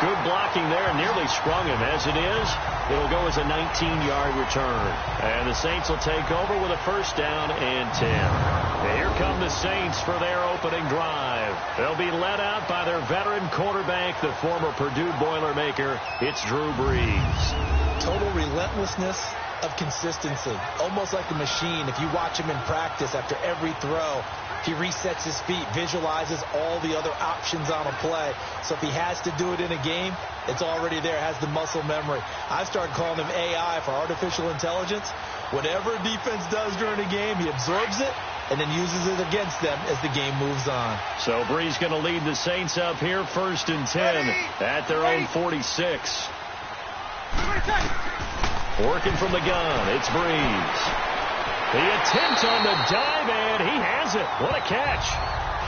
Good blocking there, nearly sprung him. As it is, it'll go as a 19-yard return. And the Saints will take over with a first down and 10. And here come the Saints for their opening drive. They'll be led out by their veteran quarterback, the former Purdue Boilermaker. It's Drew Brees. Total relentlessness of consistency, almost like a machine. If you watch him in practice after every throw, he resets his feet, visualizes all the other options on a play. So if he has to do it in a game, it's already there, has the muscle memory. I've started calling him AI for artificial intelligence. Whatever a defense does during a game, he absorbs it and then uses it against them as the game moves on. So Brees going to lead the Saints up here, 1st and 10 at their own 46. Working from the gun, it's Brees. The attempt on the dive, and he has it. What a catch.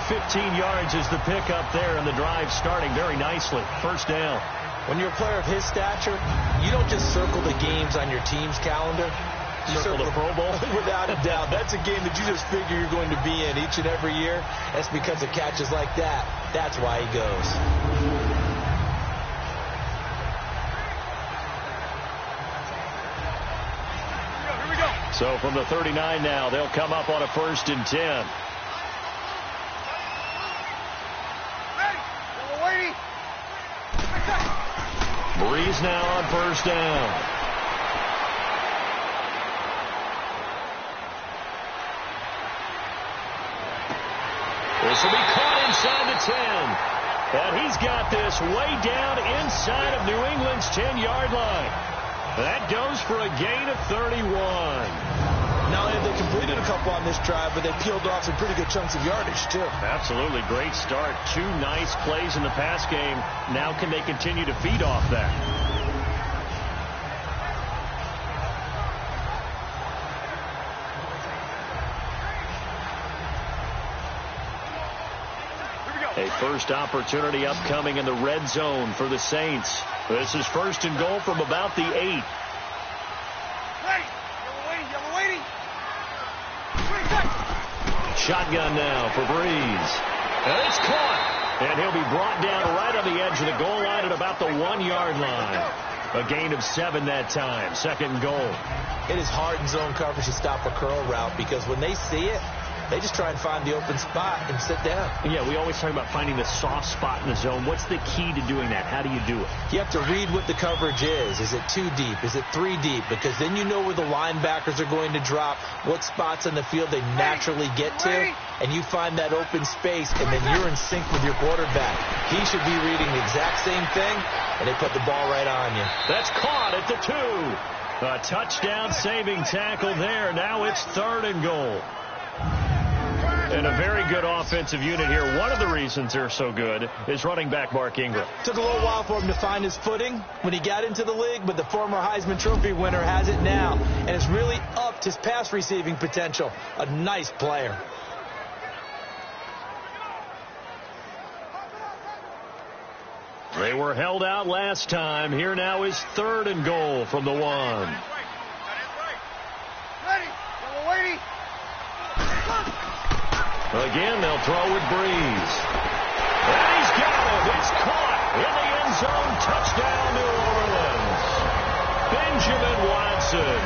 15 yards is the pickup there, and the drive starting very nicely. First down. When you're a player of his stature, you don't just circle the games on your team's calendar. You circle the Pro Bowl? Without a doubt. That's a game that you just figure you're going to be in each and every year. That's because of catches like that. That's why he goes. So from the 39 now, they'll come up on a 1st and 10. Brees now on 1st down. This will be caught inside the 10. And he's got this way down inside of New England's 10-yard line. That goes for a gain of 31. Not only have they completed a couple on this drive, but they peeled off some pretty good chunks of yardage, too. Absolutely. Great start. 2 nice plays in the pass game. Now can they continue to feed off that? A first opportunity upcoming in the red zone for the Saints. This is 1st and goal from about the 8. Shotgun now for Brees. And it's caught. And he'll be brought down right on the edge of the goal line at about the 1-yard line. A gain of 7 that time. 2nd and goal. It is hard in zone coverage to stop a curl route because when they see it, they just try and find the open spot and sit down. Yeah, we always talk about finding the soft spot in the zone. What's the key to doing that? How do you do it? You have to read what the coverage is. Is it 2 deep? Is it 3 deep? Because then you know where the linebackers are going to drop, what spots on the field they naturally get to, and you find that open space, and then you're in sync with your quarterback. He should be reading the exact same thing, and they put the ball right on you. That's caught at the 2. A touchdown-saving tackle there. Now it's 3rd and goal. And a very good offensive unit here. One of the reasons they're so good is running back Mark Ingram. Took a little while for him to find his footing when he got into the league, but the former Heisman Trophy winner has it now. And it's really upped his pass receiving potential. A nice player. They were held out last time. Here now is 3rd and goal from the 1. Again, they'll throw with Brees. And he's got it. It's caught in the end zone. Touchdown, New Orleans. Benjamin Watson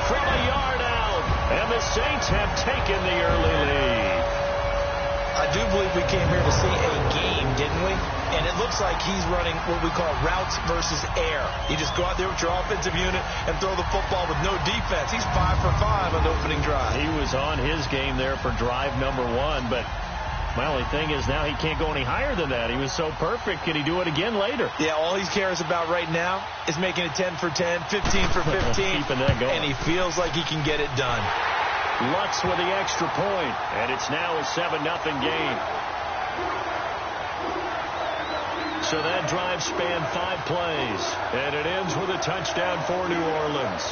from a yard out. And the Saints have taken the early lead. I do believe we came here to see a game, didn't we? And it looks like he's running what we call routes versus air. You just go out there with your offensive unit and throw the football with no defense. He's 5 for 5 on the opening drive. He was on his game there for drive number 1, but my only thing is now he can't go any higher than that. He was so perfect. Can he do it again later? Yeah, all he cares about right now is making it 10 for 10, 15 for 15. Keeping that going. And he feels like he can get it done. Lutz with the extra point, and it's now a 7-0 game. So that drive spanned 5 plays, and it ends with a touchdown for New Orleans.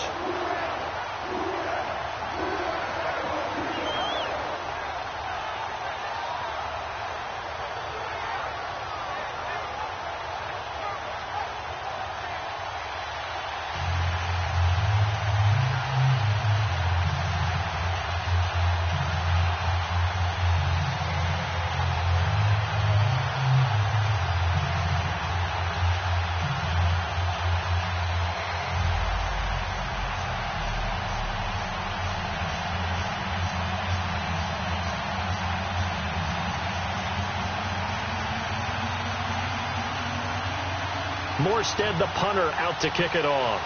Morstead, the punter, out to kick it off.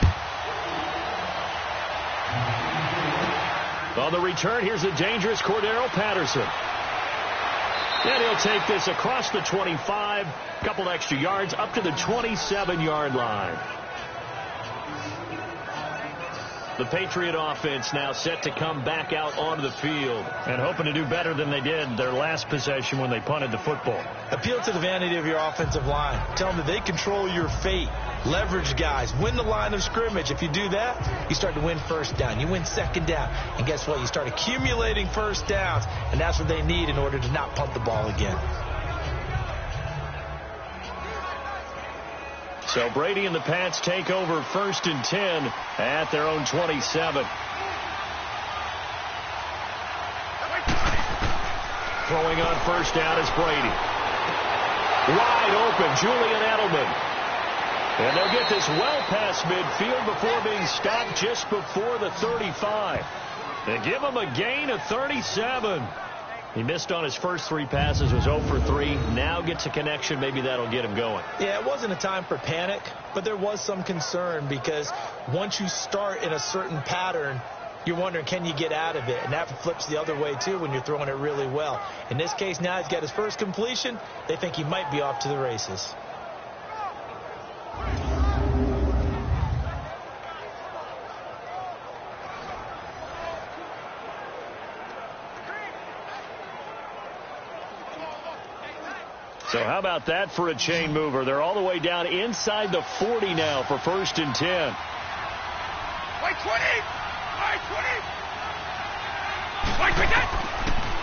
On the return, here's the dangerous Cordero Patterson. And he'll take this across the 25, a couple extra yards, up to the 27-yard line. The Patriot offense now set to come back out onto the field and hoping to do better than they did their last possession when they punted the football. Appeal to the vanity of your offensive line. Tell them that they control your fate. Leverage guys. Win the line of scrimmage. If you do that, you start to win first down. You win second down. And guess what? You start accumulating first downs. And that's what they need in order to not punt the ball again. So Brady and the Pats take over 1st and 10 at their own 27. Throwing on first down is Brady. Wide open, Julian Edelman. And they'll get this well past midfield before being stopped just before the 35. They give him a gain of 37. He missed on his first 3 passes, was 0 for 3. Now gets a connection. Maybe that'll get him going. Yeah, it wasn't a time for panic, but there was some concern because once you start in a certain pattern, you're wondering, can you get out of it? And that flips the other way, too, when you're throwing it really well. In this case, now he's got his first completion. They think he might be off to the races. So how about that for a chain mover? They're all the way down inside the 40 now for 1st and 10. Wait, 20! Wait, 20! Wait, quick!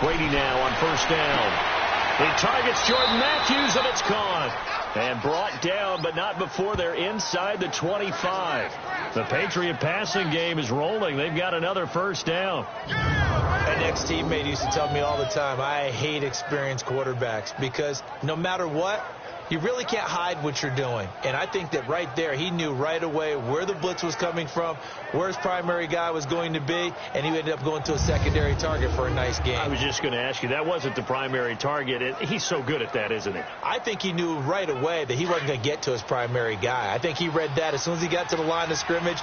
Brady now on 1st down. He targets Jordan Matthews, and it's caught. And brought down, but not before they're inside the 25. The Patriot passing game is rolling. They've got another 1st down. An ex-teammate used to tell me all the time, I hate experienced quarterbacks because no matter what, you really can't hide what you're doing. And I think that right there, he knew right away where the blitz was coming from, where his primary guy was going to be, and he ended up going to a secondary target for a nice game. I was just going to ask you, that wasn't the primary target. He's so good at that, isn't he? I think he knew right away that he wasn't going to get to his primary guy. I think he read that as soon as he got to the line of scrimmage,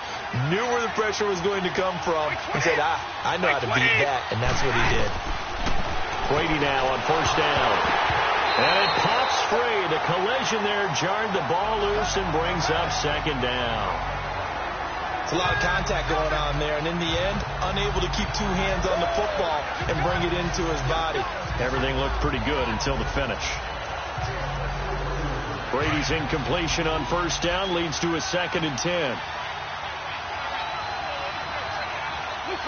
knew where the pressure was going to come from, and said, I know how to beat that, and that's what he did. Brady now on 1st down. And it pops free. The collision there jarred the ball loose and brings up 2nd down. It's a lot of contact going on there, and in the end, unable to keep 2 hands on the football and bring it into his body. Everything looked pretty good until the finish. Brady's incompletion on 1st down leads to a 2nd and 10.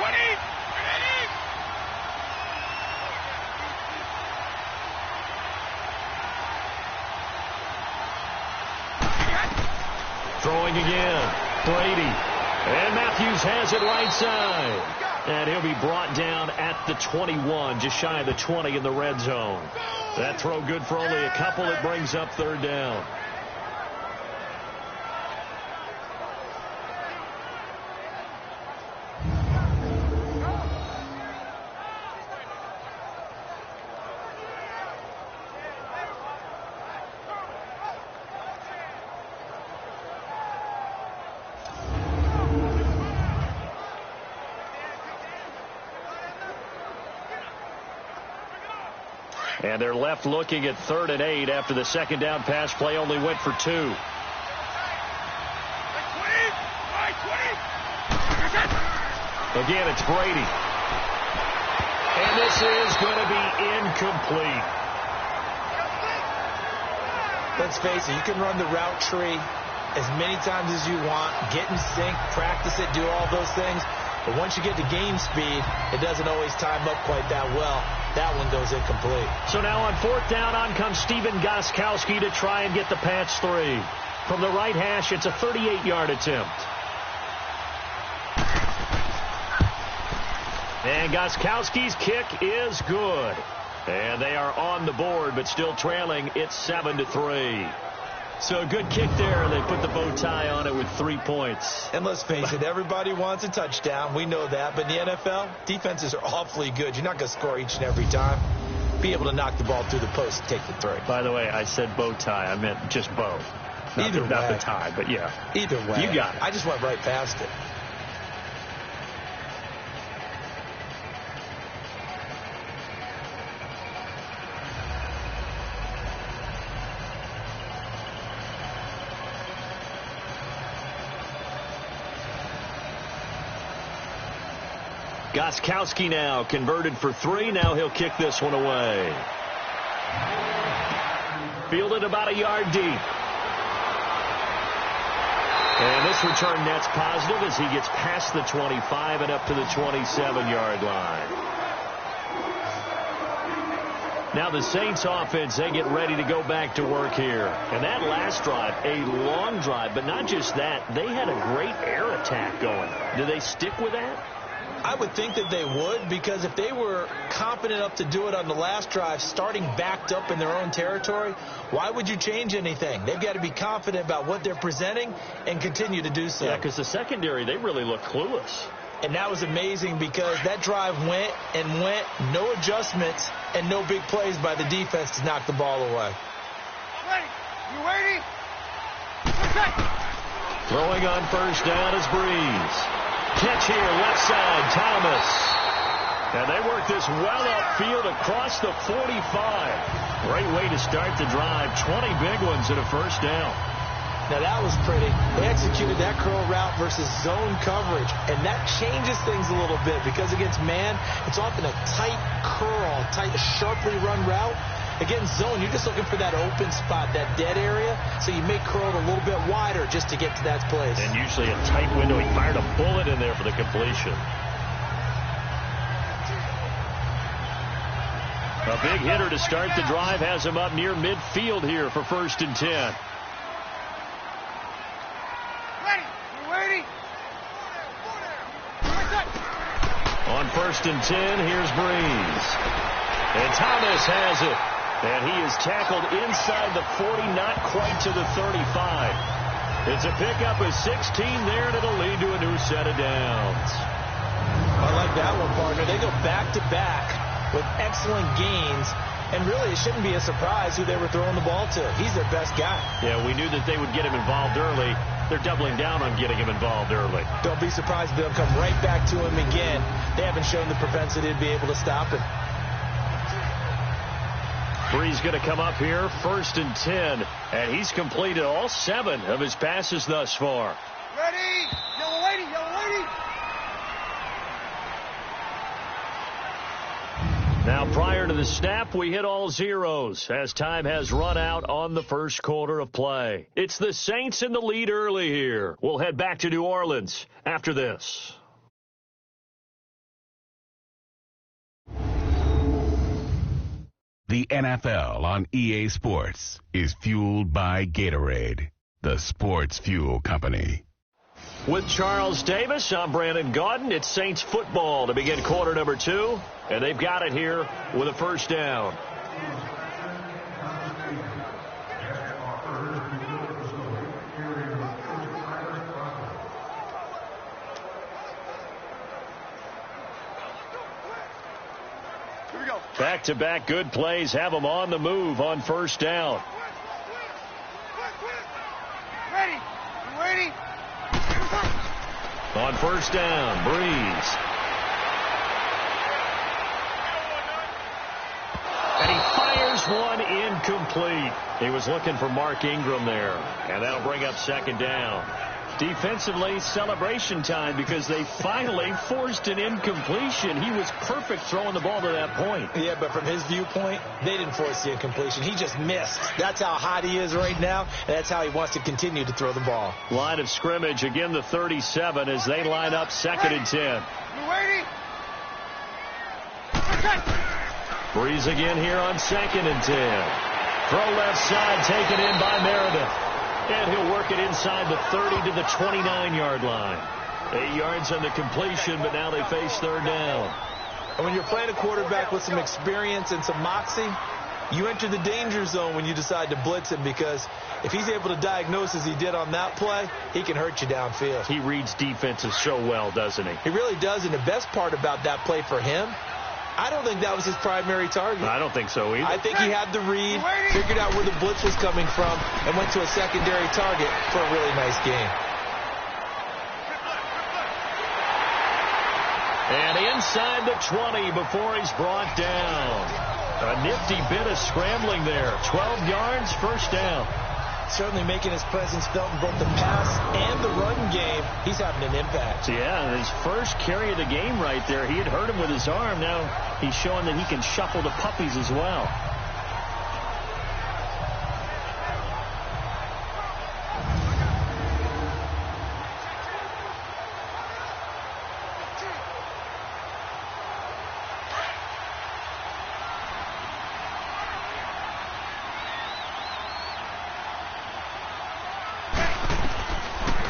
20! Throwing again. Brady. And Matthews has it right side. And he'll be brought down at the 21, just shy of the 20 in the red zone. That throw good for only a couple. It brings up 3rd down. And they're left looking at 3rd and 8 after the 2nd down pass play only went for 2. Again, it's Brady. And this is going to be incomplete. Let's face it, you can run the route tree as many times as you want, get in sync, practice it, do all those things. But once you get to game speed, it doesn't always time up quite that well. That one goes incomplete. So now on 4th down, on comes Stephen Gostkowski to try and get the Pats 3. From the right hash, it's a 38-yard attempt. And Gostkowski's kick is good. And they are on the board, but still trailing. It's 7-3. So a good kick there. They put the bow tie on it with 3 points. And let's face it, everybody wants a touchdown. We know that. But in the NFL, defenses are awfully good. You're not going to score each and every time. Be able to knock the ball through the post and take the 3. By the way, I said bow tie. I meant just bow. Not the tie, but yeah. Either way. You got it. I just went right past it. Gostkowski now converted for 3. Now he'll kick this one away. Fielded about a yard deep. And this return net's positive as he gets past the 25 and up to the 27-yard line. Now the Saints offense, they get ready to go back to work here. And that last drive, a long drive, but not just that, they had a great air attack going. Do they stick with that? I would think that they would, because if they were confident enough to do it on the last drive, starting backed up in their own territory, why would you change anything? They've got to be confident about what they're presenting and continue to do so. Yeah, because the secondary, they really look clueless. And that was amazing because that drive went and went, no adjustments and no big plays by the defense to knock the ball away. Ready? You ready? Throwing on first down is Breeze. Catch here, left side, Thomas. And they work this well upfield across the 45. Great way to start the drive. 20 big ones and a first down. Now that was pretty. They executed that curl route versus zone coverage, and that changes things a little bit because against man, it's often a tight curl, tight, sharply run route. Against zone, you're just looking for that open spot, that dead area, so you make curl a little bit wider just to get to that place. And usually a tight window. He fired a bullet in there for the completion. A big hitter to start the drive has him up near midfield here for 1st and 10. Ready? You ready? On 1st and 10, here's Breeze. And Thomas has it. And he is tackled inside the 40, not quite to the 35. It's a pickup of 16 there, and it'll lead to a new set of downs. I like that one, partner. They go back-to-back with excellent gains. And really, it shouldn't be a surprise who they were throwing the ball to. He's their best guy. Yeah, we knew that they would get him involved early. They're doubling down on getting him involved early. Don't be surprised if they'll come right back to him again. They haven't shown the propensity to be able to stop him. Breeze going to come up here, 1st and 10, and he's completed all 7 of his passes thus far. Ready? Yellow lady, yellow lady. Now, prior to the snap, we hit all zeros as time has run out on the first quarter of play. It's the Saints in the lead early here. We'll head back to New Orleans after this. The NFL on EA Sports is fueled by Gatorade, the sports fuel company. With Charles Davis, I'm Brandon Gaudin. It's Saints football to begin quarter number 2, and they've got it here with a first down. Back-to-back good plays have them on the move on first down. Ready? You ready? On first down, Breeze. And he fires one incomplete. He was looking for Mark Ingram there, and that'll bring up 2nd down. Defensively, celebration time because they finally forced an incompletion. He was perfect throwing the ball to that point. Yeah, but from his viewpoint, they didn't force the incompletion. He just missed. That's how hot he is right now, and that's how he wants to continue to throw the ball. Line of scrimmage, again the 37 as they line up 2nd and 10. You ready? Breeze again here on 2nd and 10. Throw left side taken in by Meredith. And he'll work it inside the 30 to the 29-yard line. 8 yards on the completion, but now they face 3rd down. And when you're playing a quarterback with some experience and some moxie, you enter the danger zone when you decide to blitz him, because if he's able to diagnose as he did on that play, he can hurt you downfield. He reads defenses so well, doesn't he? He really does, and the best part about that play for him I don't think that was his primary target. I don't think so either. I think he had the read, figured out where the blitz was coming from, and went to a secondary target for a really nice game. And inside the 20 before he's brought down. A nifty bit of scrambling there. 12 yards, first down. Certainly making his presence felt in both the pass and the run game. He's having an impact. Yeah, his first carry of the game right there. He had hurt him with his arm. Now he's showing that he can shuffle the puppies as well.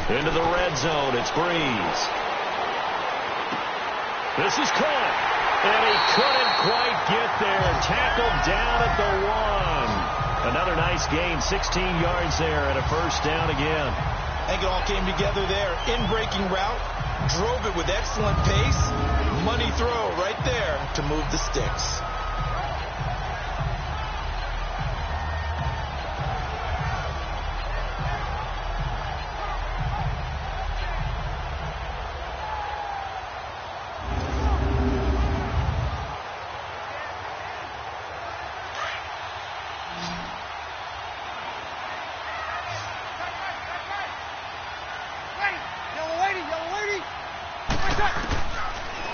Into the red zone, it's Breeze. This is caught, and he couldn't quite get there. Tackled down at the 1. Another nice gain, 16 yards there, and a first down again. I think it all came together there. In-breaking route, drove it with excellent pace. Money throw right there to move the sticks.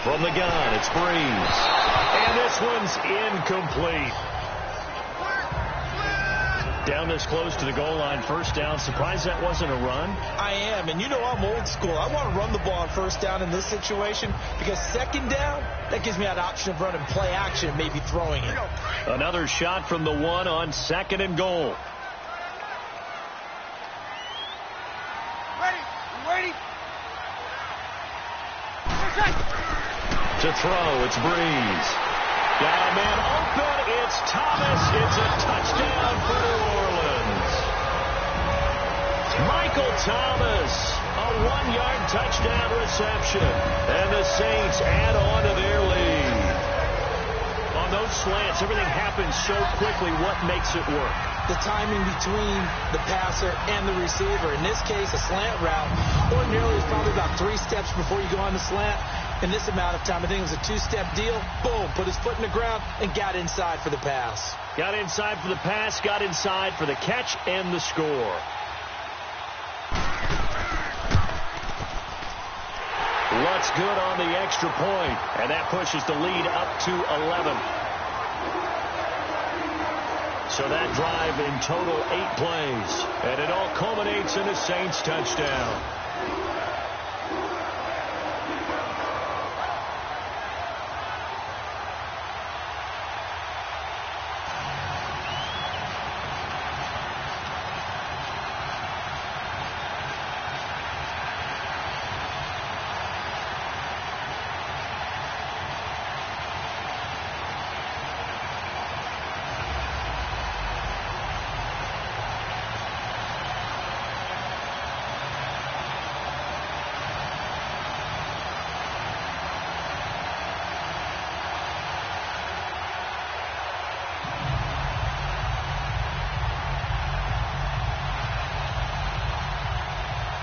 From the gun, it's Breeze. And this one's incomplete. Down this close to the goal line, first down. Surprised that wasn't a run? I am, and you know I'm old school. I want to run the ball on first down in this situation because second down, that gives me that option of running play action and maybe throwing it. Another shot from the 1 on second and goal. Ready. To throw, it's Breeze. Got a man open, it's Thomas. It's a touchdown for New Orleans. Michael Thomas, a 1-yard touchdown reception. And the Saints add on to their lead. On those slants, everything happens so quickly. What makes it work? The timing between the passer and the receiver. In this case, a slant route ordinarily is probably about 3 steps before you go on the slant. In this amount of time, I think it was a 2-step deal. Boom, put his foot in the ground and got inside for the pass. Got inside for the pass, got inside for the catch and the score. Looks good on the extra point, and that pushes the lead up to 11. So that drive in total 8 plays, and it all culminates in a Saints touchdown.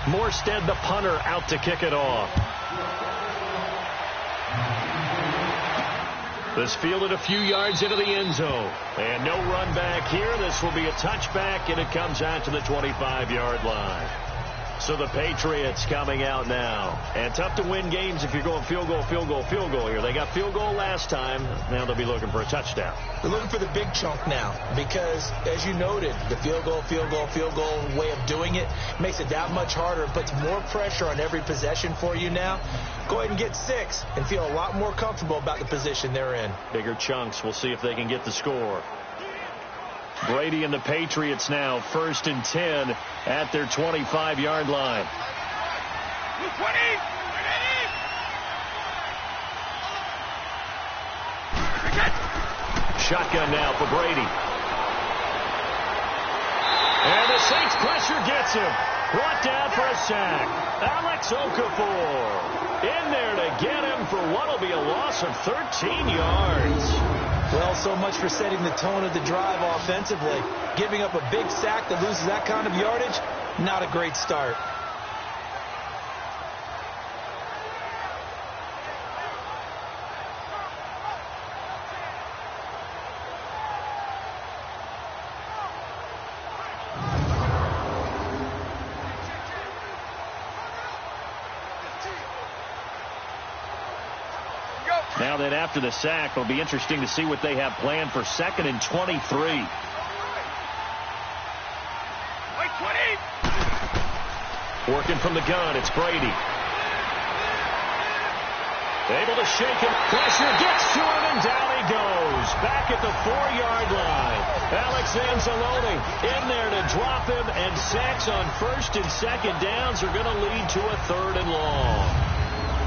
Morstead, the punter, out to kick it off. This fielded a few yards into the end zone. And no run back here. This will be a touchback, and it comes out to the 25-yard line. So the Patriots coming out now. And tough to win games if you're going field goal here. They got field goal last time. Now they'll be looking for a touchdown. They're looking for the big chunk now because, as you noted, the field goal way of doing it makes it that much harder and puts more pressure on every possession for you now. Go ahead and get 6 and feel a lot more comfortable about the position they're in. Bigger chunks. We'll see if they can get the score. Brady and the Patriots now 1st and 10 at their 25-yard line. 20. Shotgun now for Brady. And the Saints pressure gets him. Brought down for a sack. Alex Okafor in there to get him for what will be a loss of 13 yards. Well, so much for setting the tone of the drive offensively. Giving up a big sack that loses that kind of yardage, not a great start. Now then, after the sack, it'll be interesting to see what they have planned for 2nd and 23. Working from the gun, it's Brady. Able to shake him. Pressure gets to him, and down he goes. Back at the 4-yard line. Alex Anzalone in there to drop him, and sacks on 1st and 2nd downs are going to lead to a 3rd and long.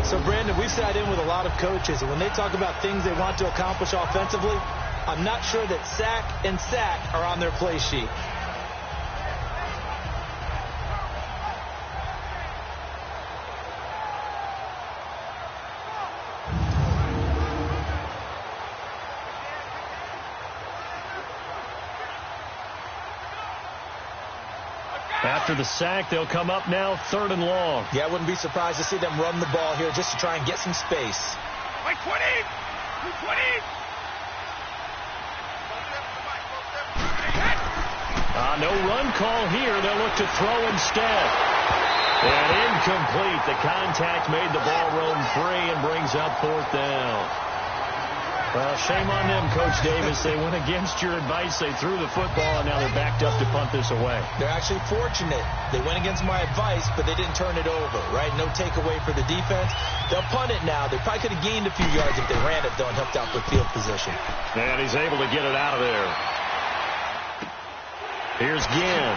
So, Brandon, we've sat in with a lot of coaches, and when they talk about things they want to accomplish offensively, I'm not sure that sack and sack are on their play sheet. After the sack, they'll come up now 3rd and long. Yeah, I wouldn't be surprised to see them run the ball here just to try and get some space. 20! No run call here. They'll look to throw instead. And incomplete. The contact made the ball roam free and brings up 4th down. Well, shame on them, Coach Davis. They went against your advice. They threw the football, and now they're backed up to punt this away. They're actually fortunate. They went against my advice, but they didn't turn it over, right? No takeaway for the defense. They'll punt it now. They probably could have gained a few yards if they ran it, though, and helped out with field position. And he's able to get it out of there. Here's Ginn.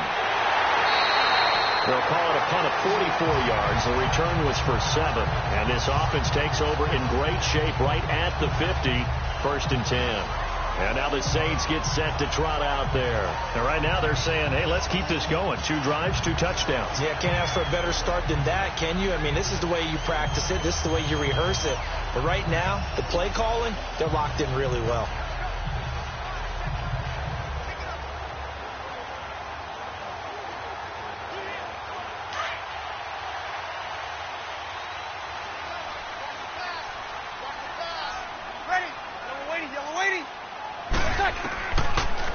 They'll call it a punt of 44 yards. The return was for 7. And this offense takes over in great shape right at the 50. 1st and 10. And now the Saints get set to trot out there. And right now they're saying, hey, let's keep this going. 2 drives, 2 touchdowns. Yeah, can't ask for a better start than that, can you? I mean, this is the way you practice it. This is the way you rehearse it. But right now, the play calling, they're locked in really well.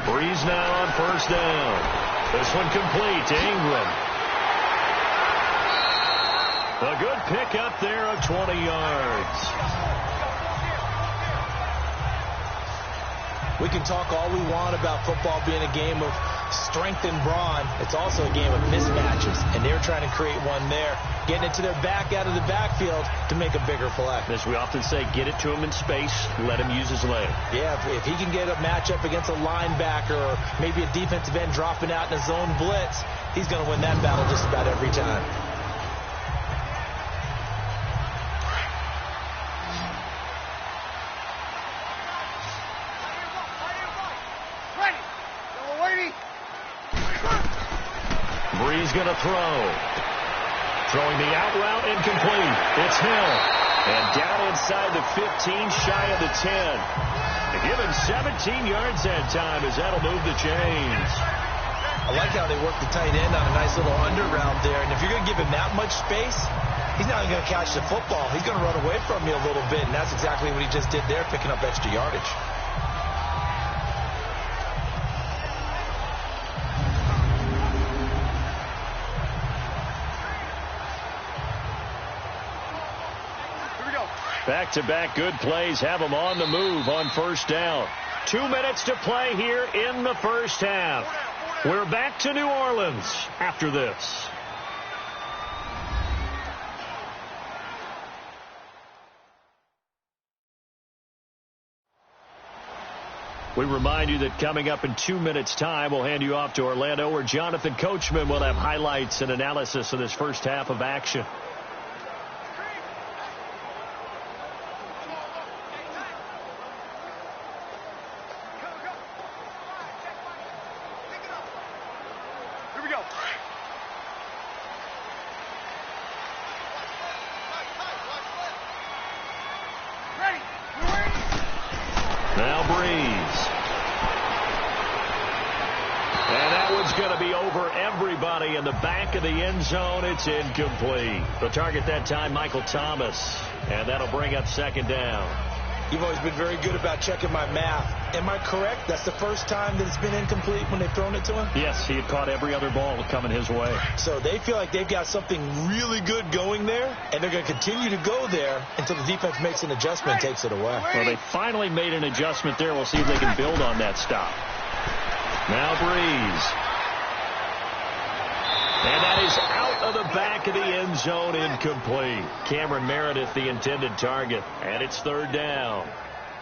Breeze now on 1st down. This one complete to Ingram. A good pickup there of 20 yards. We can talk all we want about football being a game of strength and brawn. It's also a game of mismatches, and they're trying to create one there, getting it to their back out of the backfield to make a bigger play. As we often say, get it to him in space, let him use his leg. Yeah, if he can get a matchup against a linebacker or maybe a defensive end dropping out in a zone blitz, he's going to win that battle just about every time. Breeze going to throw. Throwing the out route, incomplete. It's Hill. And down inside the 15, shy of the 10. They give him 17 yards that time as that'll move the chains. I like how they work the tight end on a nice little under route there. And if you're going to give him that much space, he's not going to catch the football. He's going to run away from you a little bit, and that's exactly what he just did there, picking up extra yardage. Back-to-back good plays have them on the move on 1st down. 2 minutes to play here in the 1st half. We're back to New Orleans after this. We remind you that coming up in 2 minutes' time, we'll hand you off to Orlando, where Jonathan Coachman will have highlights and analysis of this 1st half of action. Breeze. And that one's going to be over everybody in the back of the end zone. It's incomplete. The target that time, Michael Thomas. And that'll bring up second down. You've always been very good about checking my math. Am I correct? That's the first time that it's been incomplete when they've thrown it to him? Yes, he had caught every other ball coming his way. So they feel like they've got something really good going there, and they're going to continue to go there until the defense makes an adjustment and takes it away. Well, they finally made an adjustment there. We'll see if they can build on that stop. Now Breeze. And that is out of the back of the end zone, incomplete. Cameron Meredith, the intended target. And it's third down.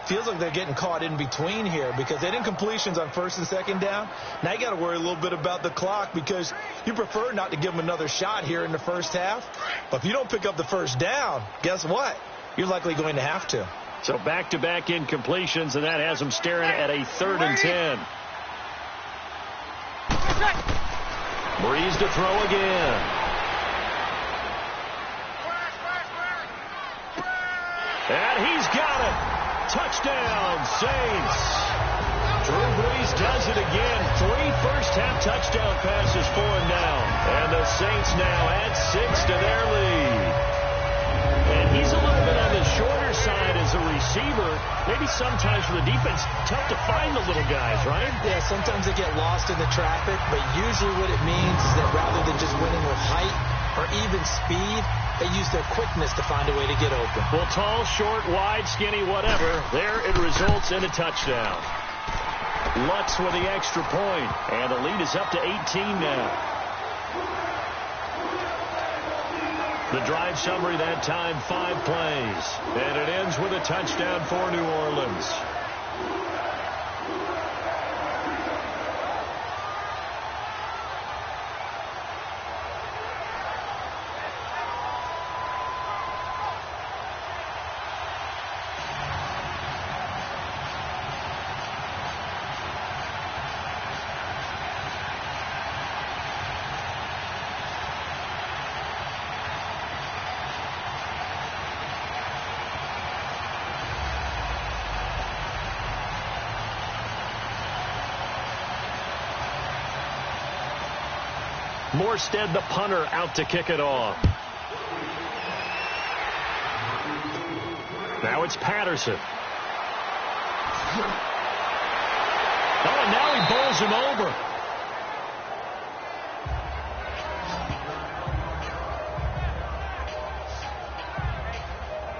Feels like they're getting caught in between here because they did incompletions on first and second down. Now you got to worry a little bit about the clock because you prefer not to give them another shot here in the first half. But if you don't pick up the first down, guess what? You're likely going to have to. So back-to-back incompletions, and that has them staring at a 3rd and 10. Breeze to throw again. And he's got it. Touchdown, Saints. Drew Brees does it again. 3 first-half touchdown passes for him now. And the Saints now add 6 to their lead. And he's a little bit on the shorter side as a receiver. Maybe sometimes for the defense, tough to find the little guys, right? Yeah, sometimes they get lost in the traffic, but usually what it means is that rather than just winning with height or even speed, they use their quickness to find a way to get open. Well, tall, short, wide, skinny, whatever, there it results in a touchdown. Lutz with the extra point, and the lead is up to 18 now. The drive summary that time, 5 plays. And it ends with a touchdown for New Orleans. Morstead, the punter, out to kick it off. Now it's Patterson. Oh, and now he bowls him over.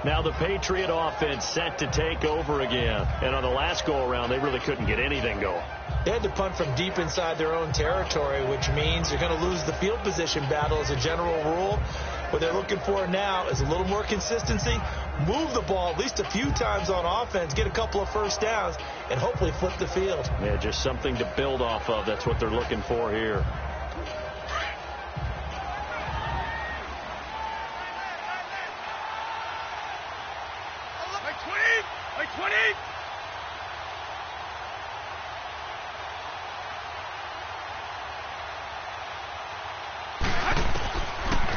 Now the Patriot offense set to take over again. And on the last go-around, they really couldn't get anything going. They had to punt from deep inside their own territory, which means they're going to lose the field position battle as a general rule. What they're looking for now is a little more consistency, move the ball at least a few times on offense, get a couple of first downs, and hopefully flip the field. Yeah, just something to build off of. That's what they're looking for here.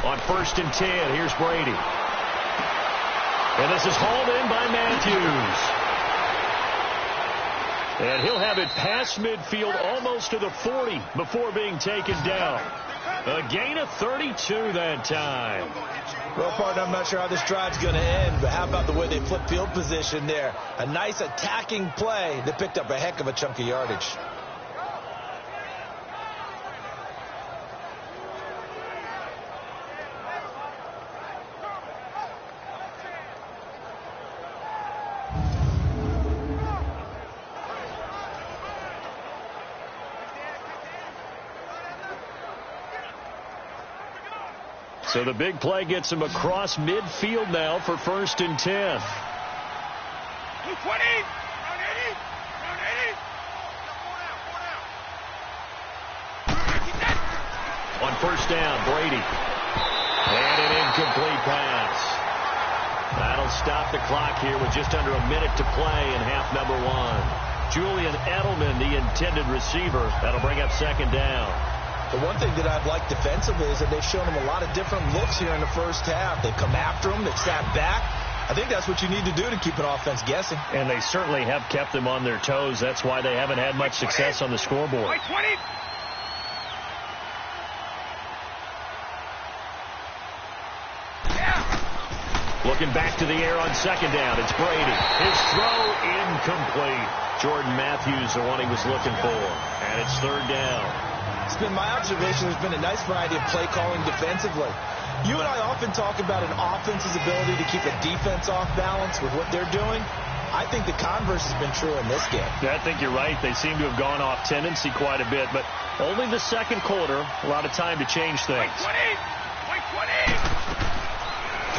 On 1st and 10, here's Brady. And this is hauled in by Matthews. And he'll have it past midfield almost to the 40 before being taken down. A gain of 32 that time. Well, partner, I'm not sure how this drive's going to end, but how about the way they flip field position there? A nice attacking play that picked up a heck of a chunk of yardage. So the big play gets him across midfield now for 1st and 10. 220. Round 80. Round 80. On 1st down, Brady. And an incomplete pass. That'll stop the clock here with just under a minute to play in half number 1. Julian Edelman, the intended receiver. That'll bring up 2nd down. The one thing that I've liked defensively is that they've shown them a lot of different looks here in the first half. They've come after them, they've sat back, I think that's what you need to do to keep an offense guessing. And they certainly have kept them on their toes. That's why they haven't had much success on the scoreboard. Looking back to the air on second down. It's Brady. His throw incomplete. Jordan Matthews, the one he was looking for. And it's third down. It's been my observation there's been a nice variety of play calling defensively. You and I often talk about an offense's ability to keep a defense off balance with what they're doing. I think the converse has been true in this game. Yeah, I think you're right. They seem to have gone off tendency quite a bit, but only the second quarter, a lot of time to change things.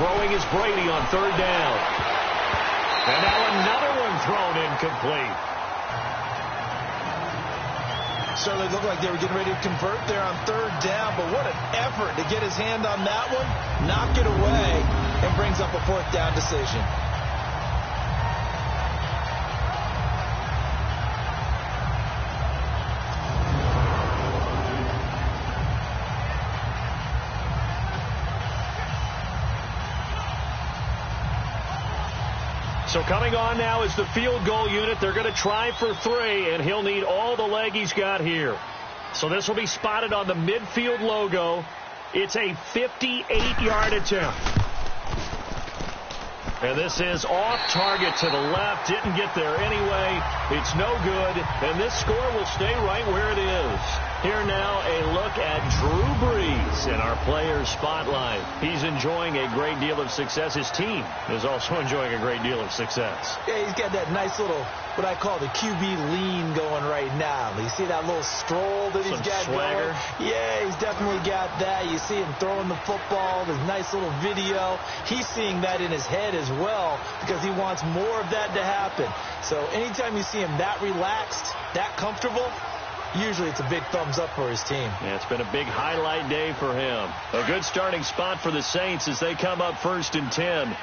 Throwing is Brady on third down. And now another one thrown incomplete. Certainly looked like they were getting ready to convert there on third down, but what an effort to get his hand on that one, knock it away, and brings up a fourth down decision. So coming on now is the field goal unit. They're going to try for 3, and he'll need all the leg he's got here. So this will be spotted on the midfield logo. It's a 58-yard attempt. And this is off target to the left. Didn't get there anyway. It's no good. And this score will stay right where it is. Here now, a look at Drew Brees in our Players Spotlight. He's enjoying a great deal of success. His team is also enjoying a great deal of success. Yeah, he's got that nice little, what I call the QB lean going right now. You see that little stroll that he's got swagger going? Yeah, he's definitely got that. You see him throwing the football, this nice little video. He's seeing that in his head as well because he wants more of that to happen. So anytime you see him that relaxed, that comfortable, usually it's a big thumbs up for his team. Yeah, it's been a big highlight day for him. A good starting spot for the Saints as they come up 1st and 10.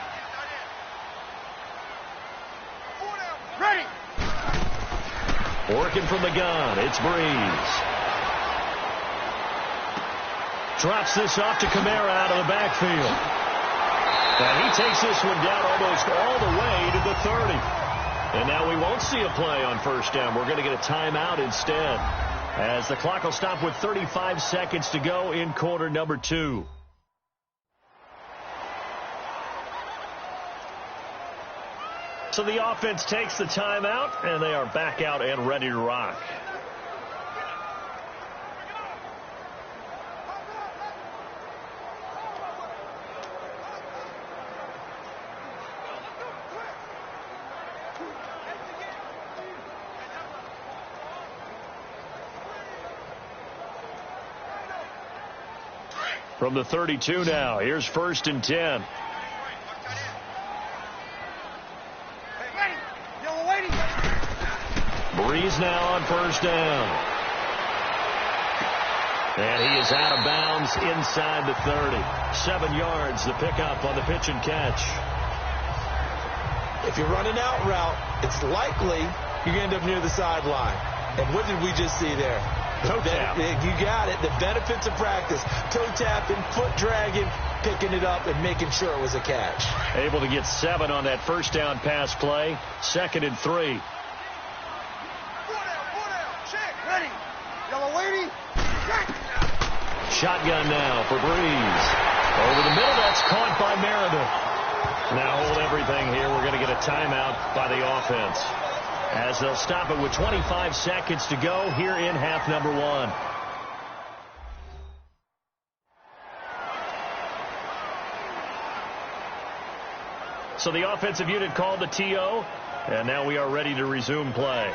Ready. Working from the gun, it's Brees. Drops this off to Kamara out of the backfield. And he takes this one down almost all the way to the 30. And now we won't see a play on first down. We're going to get a timeout instead, as the clock will stop with 35 seconds to go in quarter number 2. So the offense takes the timeout, and they are back out and ready to rock. From the 32 now, here's 1st and 10. Brees now on first down. And he is out of bounds inside the 30. 7 yards, the pickup on the pitch and catch. If you're running out route, it's likely you're going to end up near the sideline. And what did we just see there? Toe tap. You got it. The benefits of practice. Toe tapping, foot dragging, picking it up, and making sure it was a catch. Able to get 7 on that first down pass play. 2nd and 3. Ready. Yellow lady. Shotgun now for Brees. Over the middle, that's caught by Meredith. Now hold everything here. We're going to get a timeout by the offense, as they'll stop it with 25 seconds to go here in half number 1. So the offensive unit called the TO, and now we are ready to resume play.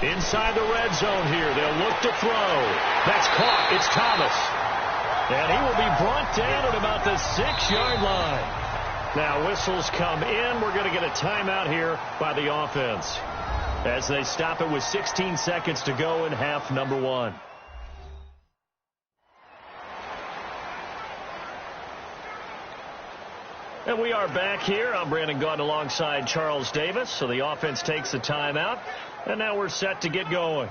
Inside the red zone here. They'll look to throw. That's caught. It's Thomas. And he will be brought down at about the 6-yard line. Now whistles come in. We're going to get a timeout here by the offense as they stop it with 16 seconds to go in half number 1. And we are back here. I'm Brandon Gaudin alongside Charles Davis. So the offense takes a timeout. And now we're set to get going.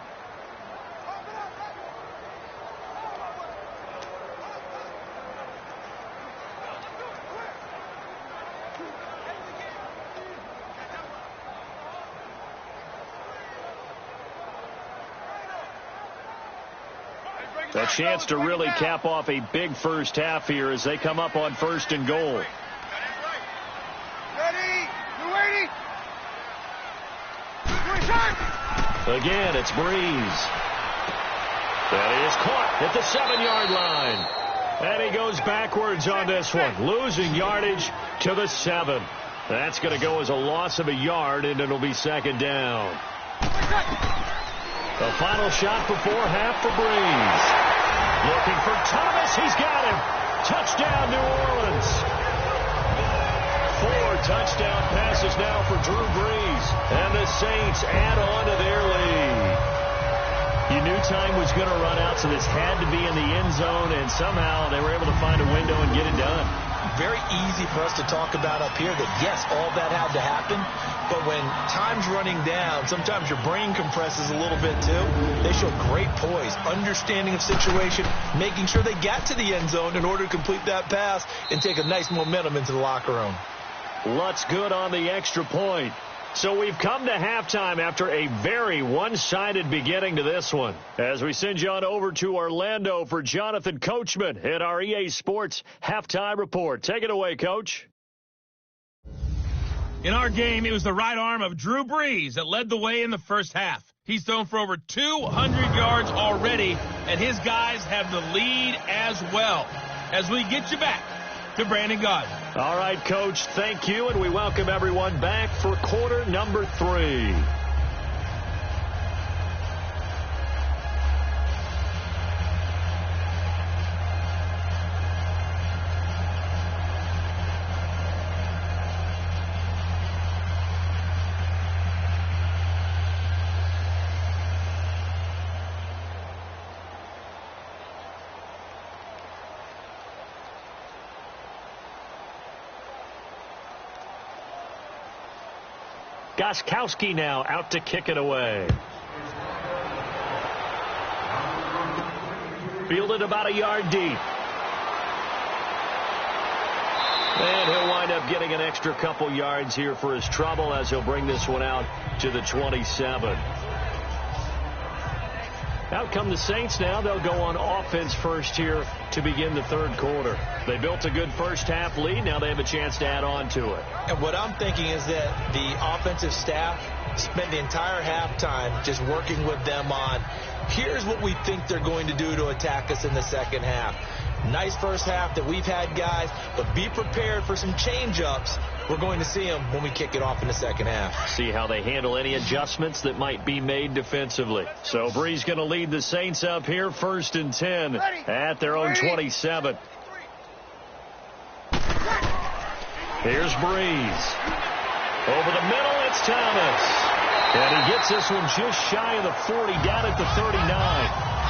A chance to really cap off a big first half here as they come up on 1st and goal. Again, it's Breeze. That is caught at the 7-yard line. And he goes backwards on this one, losing yardage to the 7. That's going to go as a loss of a yard, and it'll be 2nd down. The final shot before half for Breeze. Looking for Thomas. He's got him. Touchdown, New Orleans. 4 touchdown passes now for Drew Brees. And the Saints add on to their lead. You knew time was going to run out, so this had to be in the end zone, and somehow they were able to find a window and get it done. Very easy for us to talk about up here that, yes, all that had to happen, but when time's running down, sometimes your brain compresses a little bit too. They show great poise, understanding of situation, making sure they got to the end zone in order to complete that pass and take a nice momentum into the locker room. Lutz good on the extra point. So we've come to halftime after a very one-sided beginning to this one. As we send you on over to Orlando for Jonathan Coachman at our EA Sports Halftime Report. Take it away, Coach. In our game, it was the right arm of Drew Brees that led the way in the first half. He's thrown for over 200 yards already, and his guys have the lead as well. As we get you back to Brandon Gaudin. All right, Coach, thank you, and we welcome everyone back for quarter number 3. Gostkowski now out to kick it away. Fielded about a yard deep. And he'll wind up getting an extra couple yards here for his trouble as he'll bring this one out to the 27. Out come the Saints now. They'll go on offense first here to begin the third quarter. They built a good first half lead. Now they have a chance to add on to it. And what I'm thinking is that the offensive staff spent the entire halftime just working with them on, here's what we think they're going to do to attack us in the second half. Nice first half that we've had, guys, but be prepared for some change-ups. We're going to see them when we kick it off in the second half. See how they handle any adjustments that might be made defensively. So Breeze going to lead the Saints up here, 1st and 10 at their own 27. Here's Breeze. Over the middle, it's Thomas. And he gets this one just shy of the 40, down at the 39.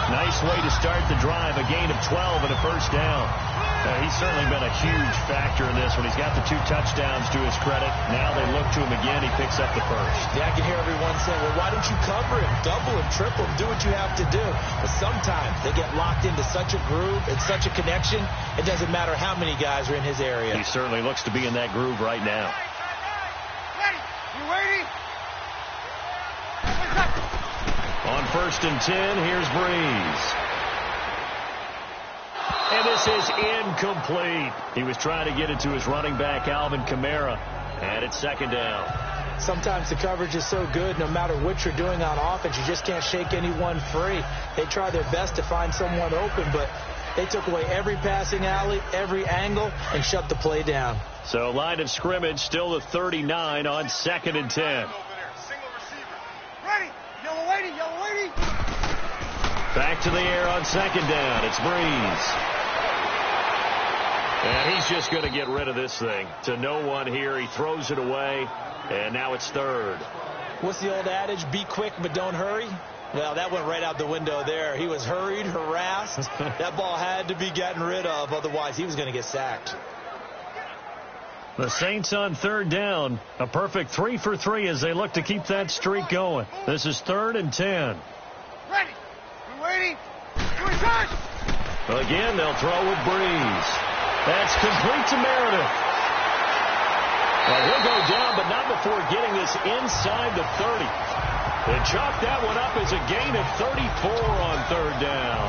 Nice way to start the drive, a gain of 12 and a first down. He's certainly been a huge factor in this one. He's got the 2 touchdowns to his credit. Now they look to him again. He picks up the first. Yeah, I can hear everyone saying, well, why don't you cover him, double him, triple him, do what you have to do. But sometimes they get locked into such a groove and such a connection, it doesn't matter how many guys are in his area. He certainly looks to be in that groove right now. Ready? You ready? On 1st and 10, here's Breeze. And this is incomplete. He was trying to get it to his running back, Alvin Kamara. And it's 2nd down. Sometimes the coverage is so good, no matter what you're doing on offense, you just can't shake anyone free. They try their best to find someone open, but they took away every passing alley, every angle, and shut the play down. So line of scrimmage still the 39 on 2nd and 10. Ready? Yellow lady, yellow lady. Back to the air on 2nd down. It's Breeze. And he's just going to get rid of this thing. To no one here. He throws it away, and now it's third. What's the old adage? Be quick, but don't hurry. Well, that went right out the window there. He was hurried, harassed. That ball had to be gotten rid of. Otherwise, he was going to get sacked. The Saints on third down. A perfect 3 for 3 as they look to keep that streak going. This is 3rd and 10. Ready. You waiting? You're shot. Again, they'll throw with Breeze. That's complete to Meredith. Well, he'll go down, but not before getting this inside the 30. They chalk that one up as a gain of 34 on third down.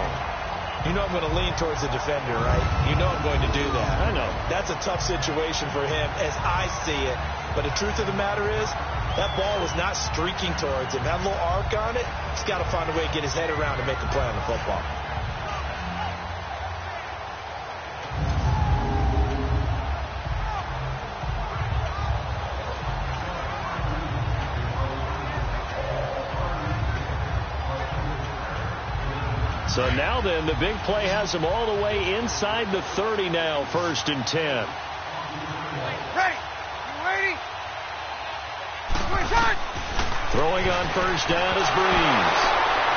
You know I'm going to lean towards the defender, right? You know I'm going to do that. I know. That's a tough situation for him as I see it. But the truth of the matter is, that ball was not streaking towards him. Had a little arc on it. He's got to find a way to get his head around and make a play on the football. So now then, the big play has him all the way inside the 30 now, 1st and 10. Ready. You waiting? You're shot. Throwing on first down is Breeze.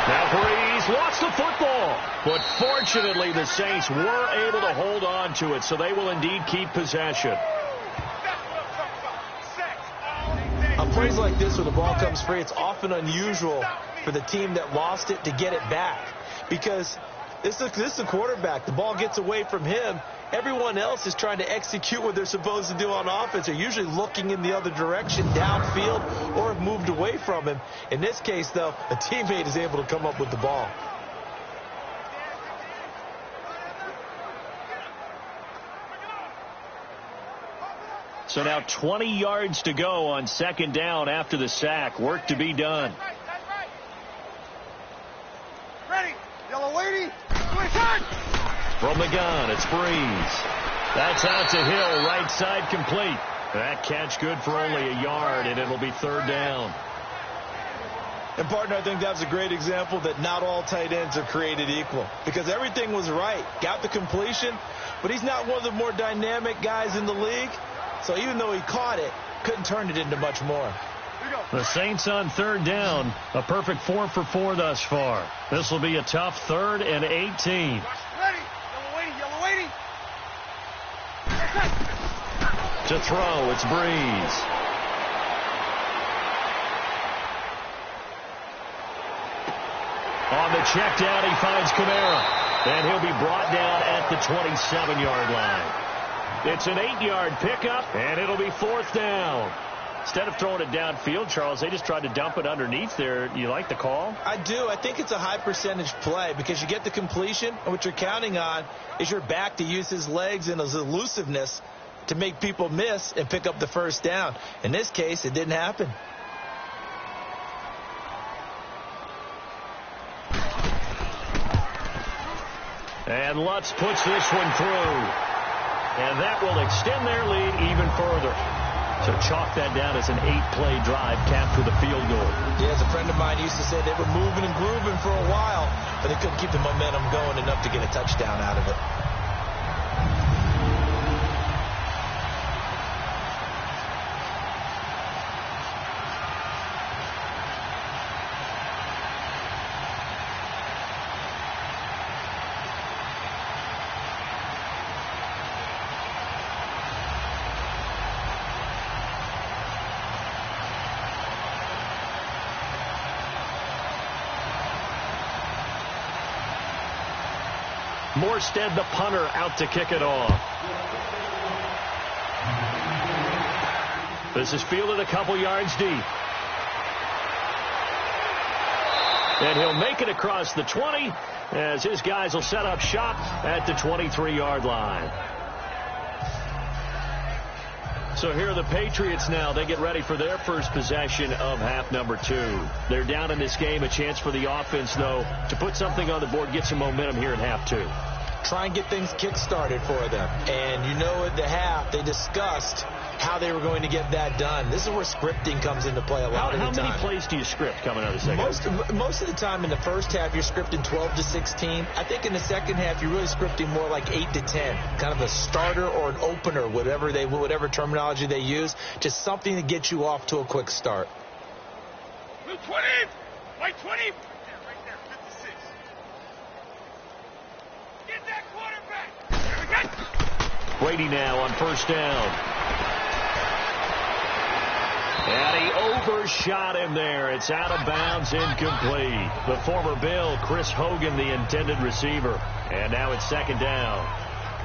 Now Breeze lost the football. But fortunately, the Saints were able to hold on to it, so they will indeed keep possession. On plays like this where the ball comes free, it's often unusual for the team that lost it to get it back. Because this is the quarterback. The ball gets away from him. Everyone else is trying to execute what they're supposed to do on offense. They're usually looking in the other direction, downfield, or have moved away from him. In this case, though, a teammate is able to come up with the ball. So now 20 yards to go on 2nd down after the sack. Work to be done. Ready. Yellow lady. You're shot. From the gun, it's Breeze. That's out to Hill, right side complete. That catch good for only a yard, and it'll be 3rd down. And, partner, I think that was a great example that not all tight ends are created equal. Because everything was right. Got the completion, but he's not one of the more dynamic guys in the league. So even though he caught it, couldn't turn it into much more. The Saints on 3rd down. A perfect 4 for 4 thus far. This will be a tough 3rd and 18. Ready. Yellow waiting. Yellow waiting. To throw, it's Breeze. On the check down, he finds Kamara. And he'll be brought down at the 27-yard line. It's an 8-yard pickup, and it'll be 4th down. Instead of throwing it downfield, Charles, they just tried to dump it underneath there. You like the call? I do. I think it's a high percentage play because you get the completion, and what you're counting on is your back to use his legs and his elusiveness to make people miss and pick up the 1st down. In this case, it didn't happen. And Lutz puts this one through. And that will extend their lead even further. So chalk that down as an 8-play drive capped with a field goal. Yeah, as a friend of mine used to say, they were moving and grooving for a while, but they couldn't keep the momentum going enough to get a touchdown out of it. Morstead, the punter, out to kick it off. This is fielded a couple yards deep. And he'll make it across the 20 as his guys will set up shop at the 23-yard line. So here are the Patriots now. They get ready for their first possession of half number 2. They're down in this game. A chance for the offense, though, to put something on the board, get some momentum here in half 2. try and get things kick-started for them. And you know at the half, they discussed how they were going to get that done. This is where scripting comes into play a lot of the time. How many plays do you script coming out of the second? Most of the time in the first half, you're scripting 12 to 16. I think in the second half, you're really scripting more like 8 to 10. Kind of a starter or an opener, whatever terminology they use. Just something to get you off to a quick start. Blue 20! White 20! Right there, 56. Get that quarterback! Brady now on first down. And he overshot him there. It's out of bounds, incomplete. The former Bill, Chris Hogan, the intended receiver. And now it's second down.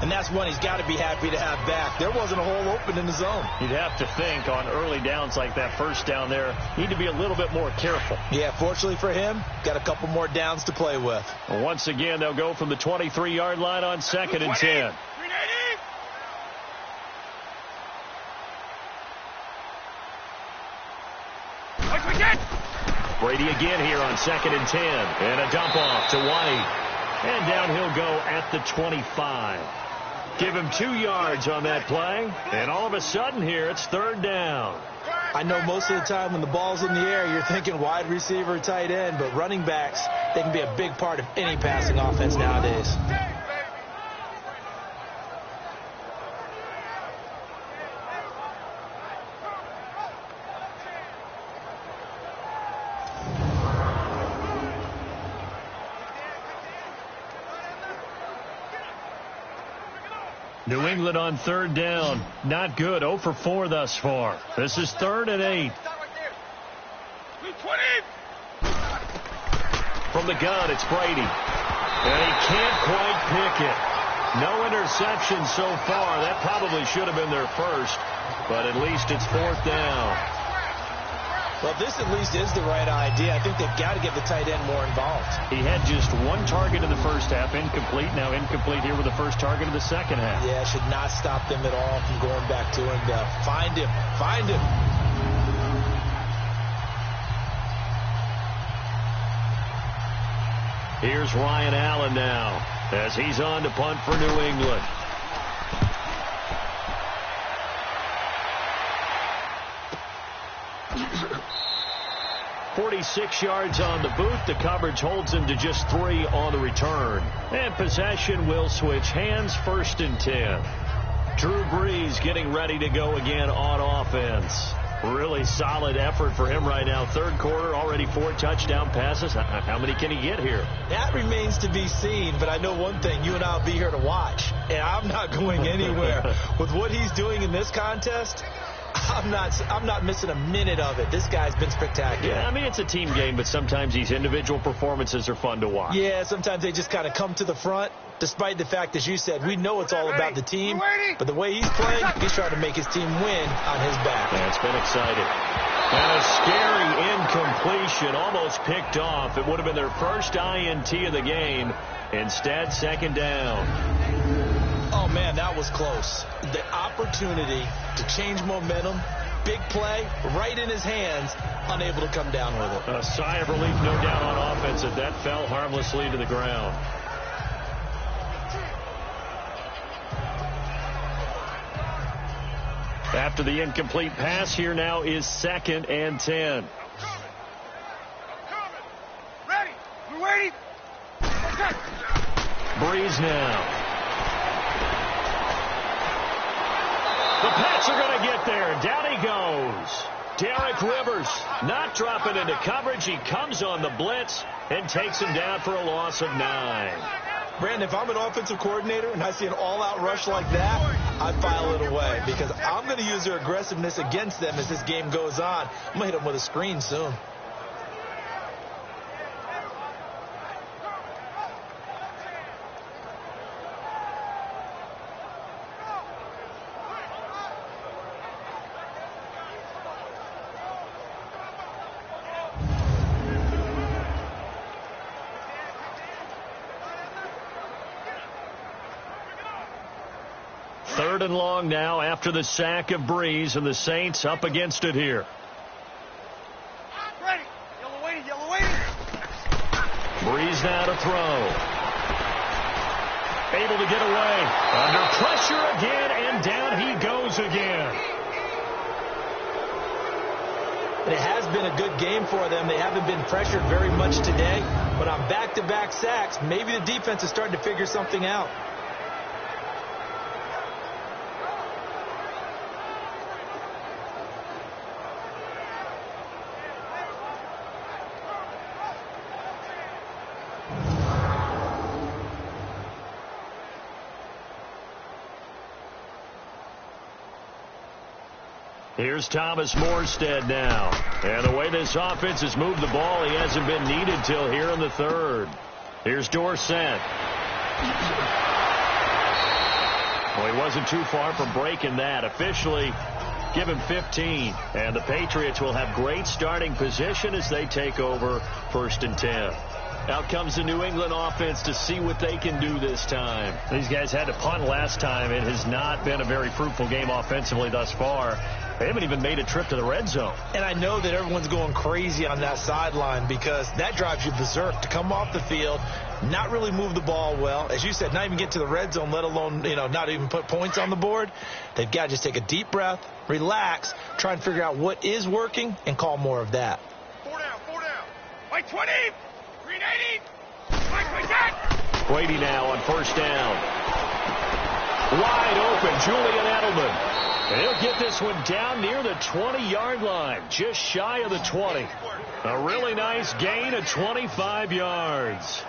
And that's one he's got to be happy to have back. There wasn't a hole open in the zone. You'd have to think on early downs like that first down there, need to be a little bit more careful. Yeah, fortunately for him, got a couple more downs to play with. Once again, they'll go from the 23-yard line on second and 10. Brady again here on second and 10. And a dump off to White. And down he'll go at the 25. Give him 2 yards on that play. And all of a sudden here, it's third down. I know most of the time when the ball's in the air, you're thinking wide receiver, tight end. But running backs, they can be a big part of any passing offense nowadays. New England on third down. Not good. 0 for 4 thus far. This is 3rd and 8. From the gun, it's Brady. And he can't quite pick it. No interception so far. That probably should have been their first. But at least it's 4th down. Well, this at least is the right idea. I think they've got to get the tight end more involved. He had just 1 target in the first half, incomplete. Now incomplete here with the first target of the second half. Yeah, should not stop them at all from going back to him. Find him. Find him. Here's Ryan Allen now as he's on to punt for New England. 46 yards on the boot. The coverage holds him to just 3 on the return. And possession will switch hands, 1st and 10. Drew Brees getting ready to go again on offense. Really solid effort for him right now. 3rd quarter, already 4 touchdown passes. How many can he get here? That remains to be seen, but I know one thing. You and I will be here to watch, and I'm not going anywhere. With what he's doing in this contest, I'm not missing a minute of it. This guy's been spectacular. Yeah, I mean, it's a team game, but sometimes these individual performances are fun to watch. Yeah, sometimes they just kind of come to the front, despite the fact, as you said, we know it's all about the team, but the way he's playing, he's trying to make his team win on his back. Yeah, it's been exciting. And a scary incompletion, almost picked off. It would have been their first INT of the game. Instead, 2nd down. Oh, man, that was close. The opportunity to change momentum, big play, right in his hands, unable to come down with it. A sigh of relief, no doubt, on offense, as that fell harmlessly to the ground. After the incomplete pass, here now is 2nd and 10. I'm coming. Ready. We're waiting. Okay. Brees now. The Pats are going to get there. Down he goes. Derek Rivers not dropping into coverage. He comes on the blitz and takes him down for a loss of 9. Brandon, if I'm an offensive coordinator and I see an all-out rush like that, I file it away because I'm going to use their aggressiveness against them as this game goes on. I'm going to hit them with a screen soon. Third and long now after the sack of Brees, and the Saints up against it here. Ready. Yellow waiting. Yellow waiting. Brees now to throw. able to get away. Under pressure again, and down he goes again. It has been a good game for them. They haven't been pressured very much today, but on back-to-back sacks, maybe the defense is starting to figure something out. Here's Thomas Morstead now. And the way this offense has moved the ball, he hasn't been needed till here in the third. Here's Dorsett. Well, he wasn't too far from breaking that. Officially, give him 15. And the Patriots will have great starting position as they take over 1st and 10. Out comes the New England offense to see what they can do this time. These guys had to punt last time. It has not been a very fruitful game offensively thus far. They haven't even made a trip to the red zone. And I know that everyone's going crazy on that sideline because that drives you berserk to come off the field, not really move the ball well. As you said, not even get to the red zone, let alone, not even put points on the board. They've got to just take a deep breath, relax, try and figure out what is working, and call more of that. 4 down. White 20. Green 80. White 10. Brady now on 1st down. Wide open, Julian Edelman. And he'll get this one down near the 20-yard line, just shy of the 20. A really nice gain of 25 yards.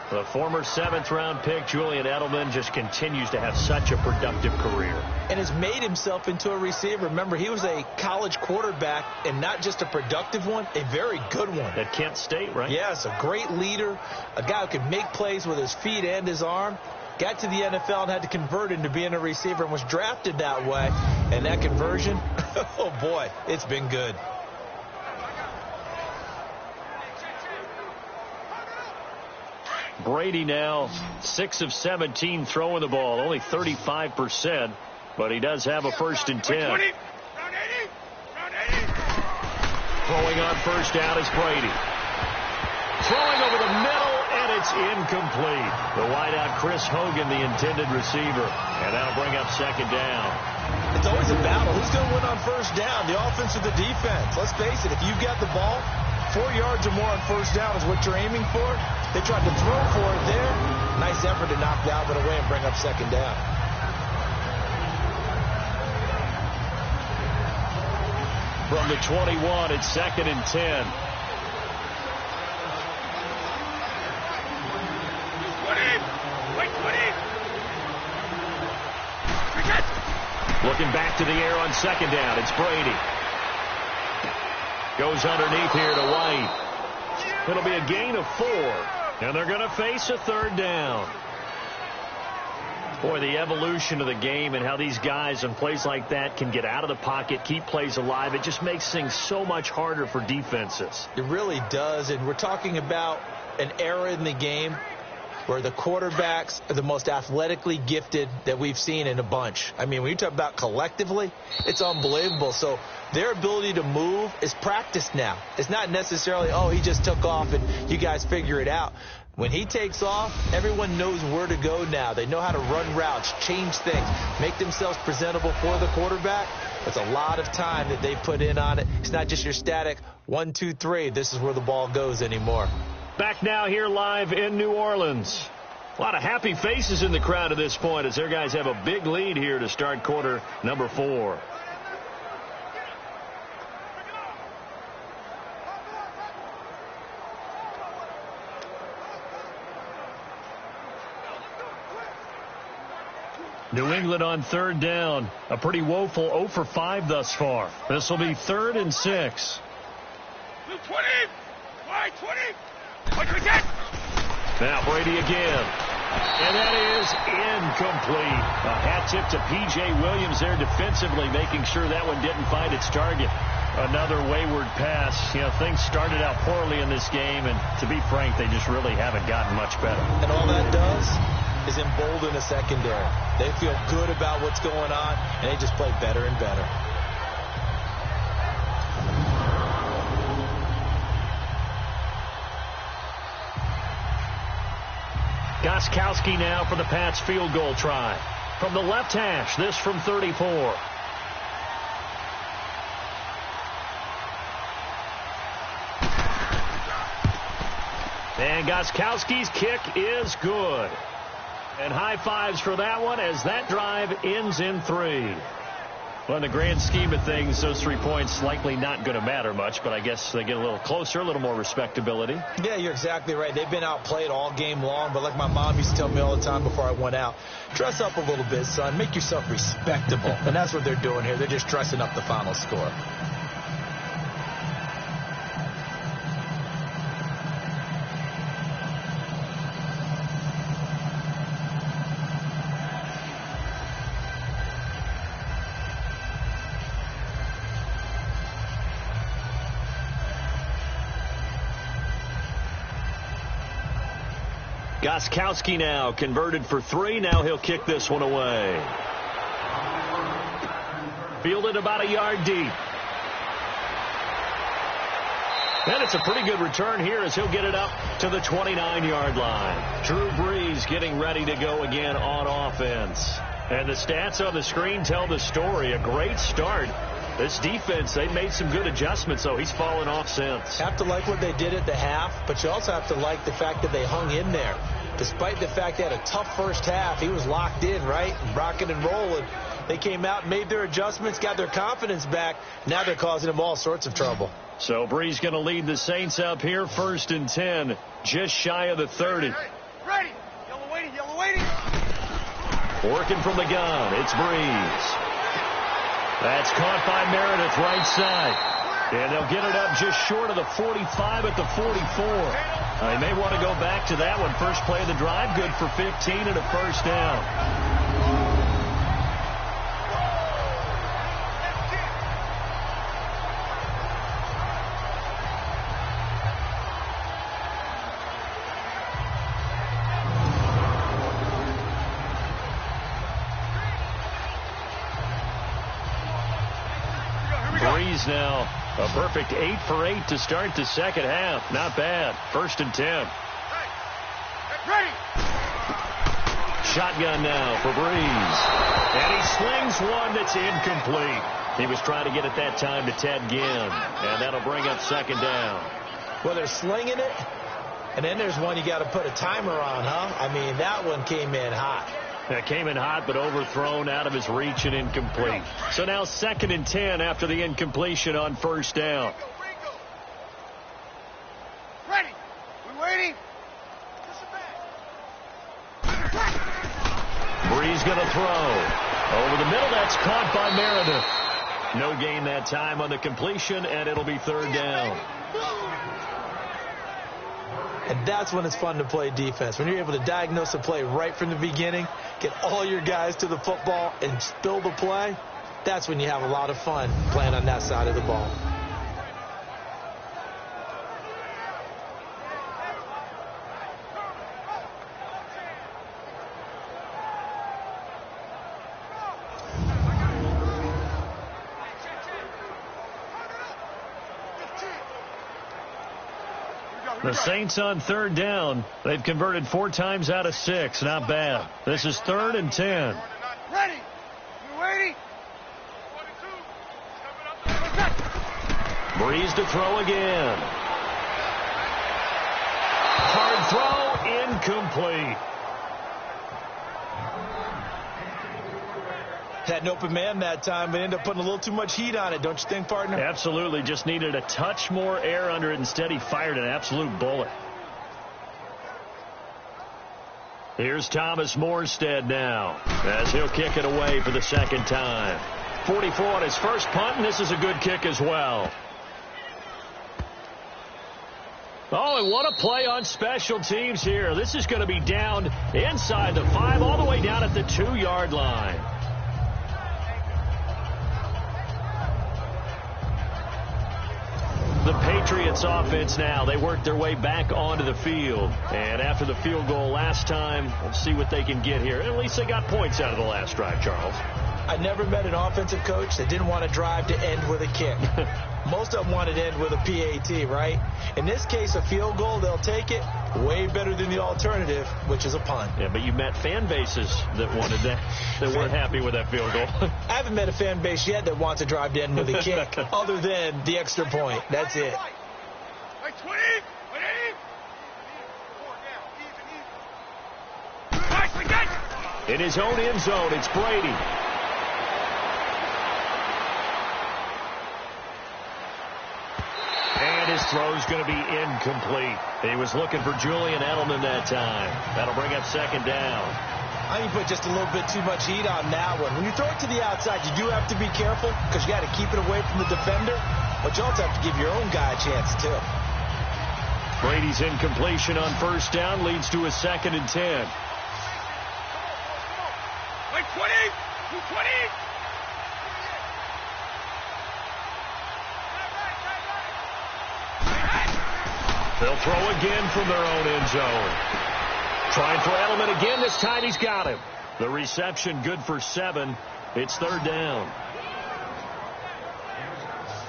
The former 7th-round pick, Julian Edelman, just continues to have such a productive career. And has made himself into a receiver. Remember, he was a college quarterback, and not just a productive one, a very good one. At Kent State, right? Yes, a great leader, a guy who could make plays with his feet and his arm. Got to the NFL and had to convert into being a receiver and was drafted that way. And that conversion, oh boy, it's been good. Brady now 6 of 17 throwing the ball, only 35%, but he does have a 1st and 10. Round 80. Throwing on 1st down is Brady. Throwing over the middle, and it's incomplete. The wideout, Chris Hogan, the intended receiver. And that'll bring up 2nd down. It's always a battle. Who's going to win on 1st down, the offense or the defense? Let's face it, if you've got the ball, 4 yards or more on 1st down is what you're aiming for. They tried to throw for it there. Nice effort to knock Dalvin away and bring up 2nd down. From the 21, it's 2nd and 10. Looking back to the air on 2nd down. It's Brady. Goes underneath here to White. It'll be a gain of 4. And they're going to face a 3rd down. Boy, the evolution of the game and how these guys on plays like that can get out of the pocket, keep plays alive, it just makes things so much harder for defenses. It really does, and we're talking about an era in the game where the quarterbacks are the most athletically gifted that we've seen in a bunch. I mean, when you talk about collectively, it's unbelievable. So their ability to move is practiced now. It's not necessarily, oh, he just took off and you guys figure it out. When he takes off, everyone knows where to go now. They know how to run routes, change things, make themselves presentable for the quarterback. It's a lot of time that they put in on it. It's not just your static 1, 2, 3. This is where the ball goes anymore. Back now here live in New Orleans. A lot of happy faces in the crowd at this point as their guys have a big lead here to start quarter number 4. New England on 3rd down. A pretty woeful 0 for 5 thus far. This will be 3rd and 6. Blue 20. White 20. Now Brady again. And that is incomplete. A hat tip to P.J. Williams there defensively, making sure that one didn't find its target. Another wayward pass. Things started out poorly in this game, and to be frank, they just really haven't gotten much better. And all that does is embolden a secondary. They feel good about what's going on, and they just play better and better. Got Gostkowski now for the Pats field goal try. From the left hash, this from 34. And Gostkowski's kick is good. And high fives for that one as that drive ends in 3. Well, in the grand scheme of things, those 3 points likely not going to matter much, but I guess they get a little closer, a little more respectability. Yeah, you're exactly right. They've been outplayed all game long, but like my mom used to tell me all the time before I went out, dress up a little bit, son. Make yourself respectable. And that's what they're doing here. They're just dressing up the final score. Gostkowski now converted for 3. Now he'll kick this one away. Fielded about a yard deep. And it's a pretty good return here as he'll get it up to the 29-yard line. Drew Brees getting ready to go again on offense. And the stats on the screen tell the story. A great start. This defense, they made some good adjustments, so he's fallen off since. Have to like what they did at the half, but you also have to like the fact that they hung in there. Despite the fact they had a tough first half, he was locked in, right? Rocking and rolling. They came out, made their adjustments, got their confidence back. Now they're causing them all sorts of trouble. So Brees going to lead the Saints up here, 1st and 10, just shy of the 30. Ready. Yellow waiting, yellow waiting. Working from the gun, it's Brees. That's caught by Meredith right side. And they'll get it up just short of the 45 at the 44. They may want to go back to that one. First play of the drive, good for 15 and a first down. Brees now a perfect 8 for 8 to start the second half. Not bad. 1st and 10. Ready. Shotgun now for Brees. And he slings one that's incomplete. He was trying to get it that time to Ted Ginn. And that'll bring up 2nd down. Well, they're slinging it. And then there's one you got to put a timer on, huh? I mean, that one came in hot. That came in hot, but overthrown out of his reach and incomplete. So now 2nd and 10 after the incompletion on 1st down. Ready. We waiting. Brees going to throw. Over the middle, that's caught by Meredith. No gain that time on the completion, and it'll be 3rd down. And that's when it's fun to play defense. When you're able to diagnose a play right from the beginning, get all your guys to the football and build the play, that's when you have a lot of fun playing on that side of the ball. The Saints on 3rd down. They've converted 4 times out of 6. Not bad. This is 3rd and 10. Ready. We waiting. Brees to throw again. Hard throw, incomplete. Had an open man that time, but ended up putting a little too much heat on it, don't you think, partner? Absolutely. Just needed a touch more air under it. Instead, he fired an absolute bullet. Here's Thomas Morstead now as he'll kick it away for the 2nd time. 44 on his first punt, and this is a good kick as well. Oh, and what a play on special teams here. This is going to be down inside the 5, all the way down at the 2-yard line. The Patriots offense now, they work their way back onto the field. And after the field goal last time, we'll see what they can get here. At least they got points out of the last drive, Charles. I never met an offensive coach that didn't want to drive to end with a kick. Most of them wanted to end with a PAT, right? In this case, a field goal, they'll take it. Way better than the alternative, which is a punt. Yeah, but you met fan bases that wanted that, that weren't happy with that field goal. I haven't met a fan base yet that wants to drive to end with a kick, other than the extra point. That's it. Like 20, 20. In his own end zone, it's Brady. And his throw's going to be incomplete. He was looking for Julian Edelman that time. That'll bring up second down. I think you put just a little bit too much heat on that one. When you throw it to the outside, you do have to be careful because you got to keep it away from the defender. But you also have to give your own guy a chance, too. Brady's incompletion on first down leads to a 2nd and 10. Like 20, 220. They'll throw again from their own end zone. Trying for Edelman again. This time he's got him. The reception good for 7. It's 3rd down.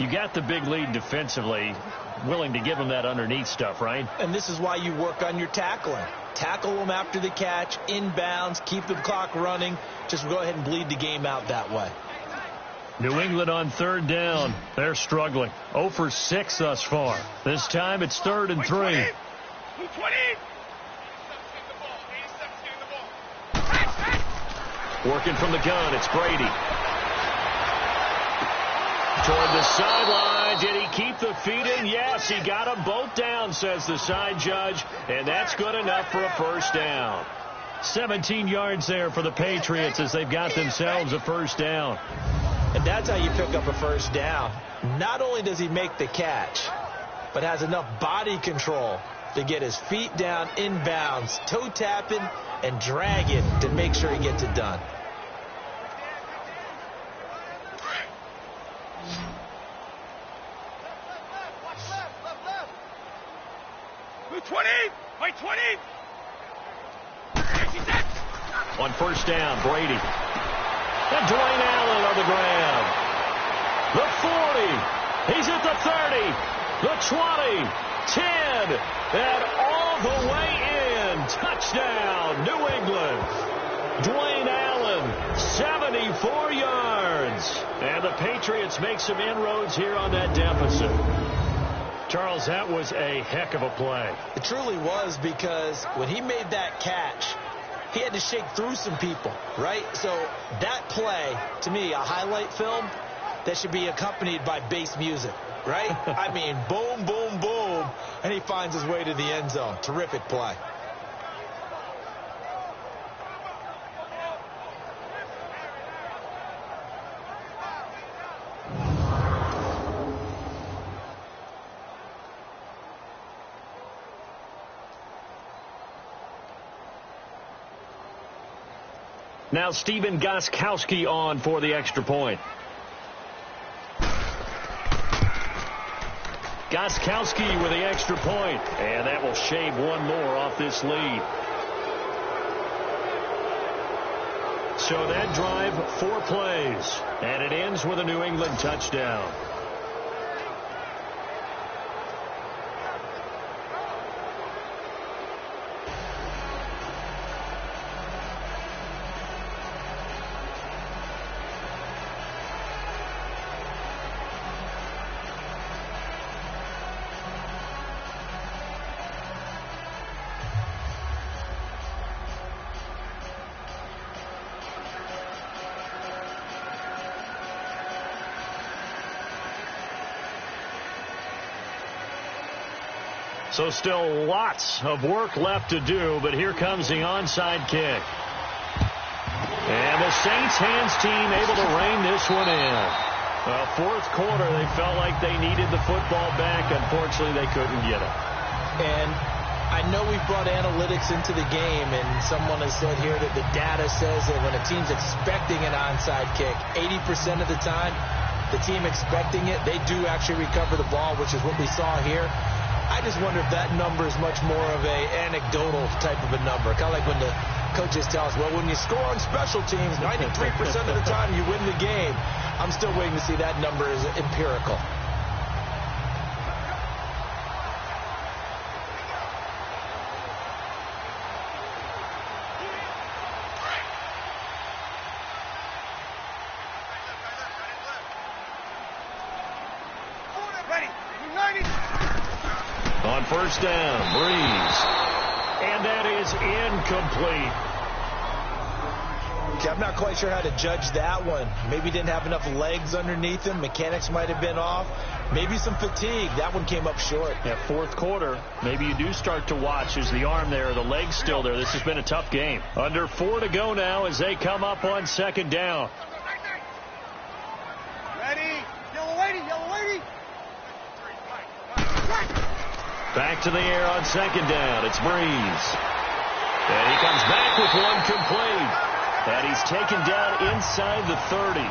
You got the big lead defensively. Willing to give him that underneath stuff, right? And this is why you work on your tackling. Tackle them after the catch, inbounds, keep the clock running. Just go ahead and bleed the game out that way. New England on 3rd down. They're struggling. 0 for 6 thus far. This time it's 3rd and 3. 220. Working from the gun, it's Brady. Toward the sideline. Did he keep the feet in? Yes, he got them both down, says the side judge. And that's good enough for a first down. 17 yards there for the Patriots as they've got themselves a first down. And that's how you pick up a first down. Not only does he make the catch, but has enough body control to get his feet down inbounds, toe tapping and dragging to make sure he gets it done. On first down, Brady. And Dwayne Allen on the ground. The 40. He's at the 30. The 20. 10. And all the way in. Touchdown, New England. Dwayne Allen, 74 yards. And the Patriots make some inroads here on that deficit. Charles, that was a heck of a play. It truly was, because when he made that catch, he had to shake through some people, right? So that play, to me, a highlight film that should be accompanied by bass music, right? I mean, boom, boom, boom, and he finds his way to the end zone. Terrific play. Now Stephen Gostkowski on for the extra point. Gostkowski with the extra point, and that will shave one more off this lead. So that drive, 4 plays, and it ends with a New England touchdown. So still lots of work left to do, but here comes the onside kick. And the Saints hands team able to rein this one in. Well, 4th quarter, they felt like they needed the football back. Unfortunately, they couldn't get it. And I know we've brought analytics into the game, and someone has said here that the data says that when a team's expecting an onside kick, 80% of the time, the team expecting it, they do actually recover the ball, which is what we saw here. I just wonder if that number is much more of a anecdotal type of a number, kind of like when the Coaches tell us, well, when you score on special teams, 93% of the time you win the game. I'm still waiting to see that number is empirical. On first down, Breeze. And that is incomplete. I'm not quite sure how to judge that one. Maybe didn't have enough legs underneath him. Mechanics might have been off. Maybe some fatigue. That one came up short. Yeah, fourth quarter, maybe you do start to watch. Is the arm there, the legs still there? This has been a tough game. Under 4 to go now as they come up on second down. Ready? Yellow lady, yellow lady. Back to the air on second down. It's Breeze. And he comes back with one complete. And he's taken down inside the 30.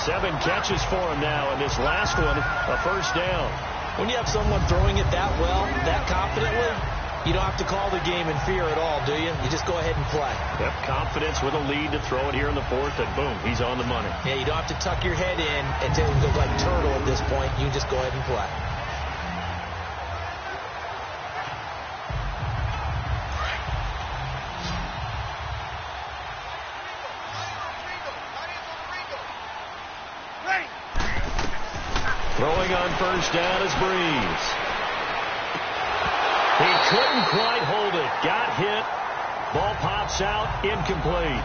7 catches for him now, and this last one, a first down. When you have someone throwing it that well, that confidently, you don't have to call the game in fear at all, do you? You just go ahead and play. Yep, confidence with a lead to throw it here in the fourth, and boom, he's on the money. Yeah, you don't have to tuck your head in and go like turtle at this point. You just go ahead and play. Throwing on first down is Breeze. He couldn't quite hold it. Got hit. Ball pops out. Incomplete.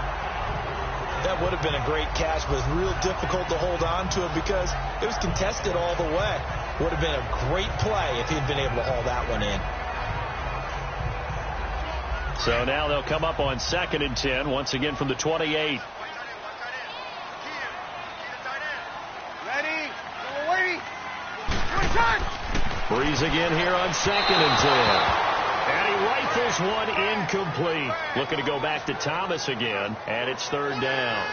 That would have been a great catch, but it's real difficult to hold on to it because it was contested all the way. Would have been a great play if he'd been able to haul that one in. So now they'll come up on 2nd and 10, once again from the 28. Breeze again here on 2nd and 10. And he rifles one incomplete. Looking to go back to Thomas again, and it's 3rd down.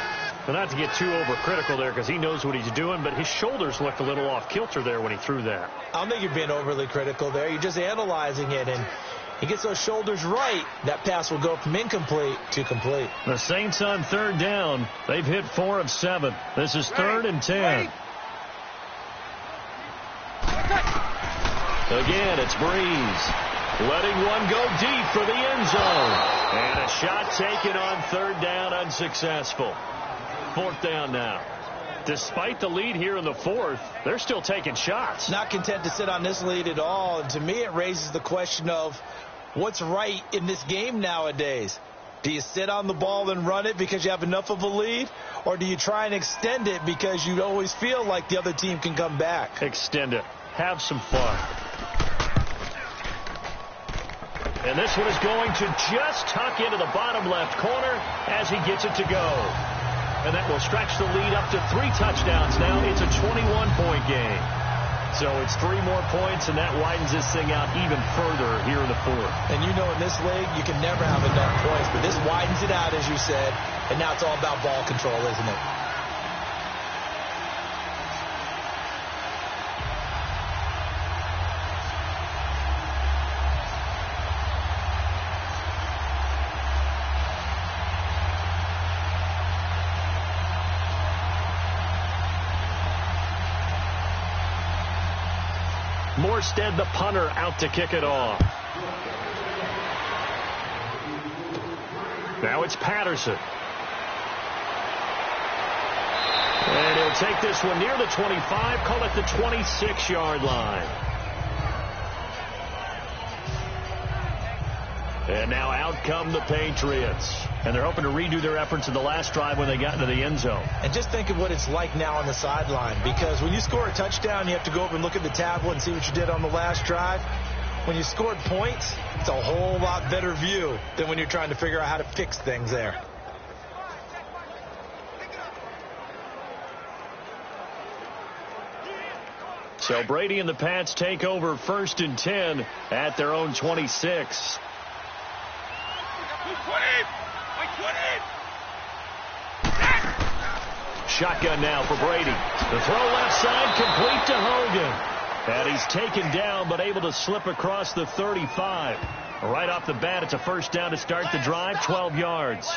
But not to get too overcritical there because he knows what he's doing, but his shoulders looked a little off kilter there when he threw that. I don't think you're being overly critical there. You're just analyzing it, and he gets those shoulders right. That pass will go from incomplete to complete. The Saints on 3rd down. They've hit 4 of 7. This is 3rd and 10. Again, it's Breeze. Letting one go deep for the end zone. And a shot taken on 3rd down, unsuccessful. 4th down now. Despite the lead here in the 4th, they're still taking shots. Not content to sit on this lead at all. And to me, it raises the question of what's right in this game nowadays. Do you sit on the ball and run it because you have enough of a lead? Or do you try and extend it because you always feel like the other team can come back? Extend it. Have some fun. And this one is going to just tuck into the bottom left corner as he gets it to go. And that will stretch the lead up to 3 touchdowns now. It's a 21-point game. So it's 3 more points, and that widens this thing out even further here in the 4th. And you know in this league, you can never have enough points. But this widens it out, as you said. And now it's all about ball control, isn't it? Morstead, the punter, out to kick it off. Now it's Patterson. And he'll take this one near the 25, call it the 26-yard line. And now out come the Patriots. And they're hoping to redo their efforts in the last drive when they got into the end zone. And just think of what it's like now on the sideline. Because when you score a touchdown, you have to go over and look at the tablet and see what you did on the last drive. When you scored points, it's a whole lot better view than when you're trying to figure out how to fix things there. So Brady and the Pats take over 1st and 10 at their own 26. Shotgun now for Brady. The throw left side complete to Hogan. And he's taken down but able to slip across the 35. Right off the bat, it's a first down to start the drive, 12 yards.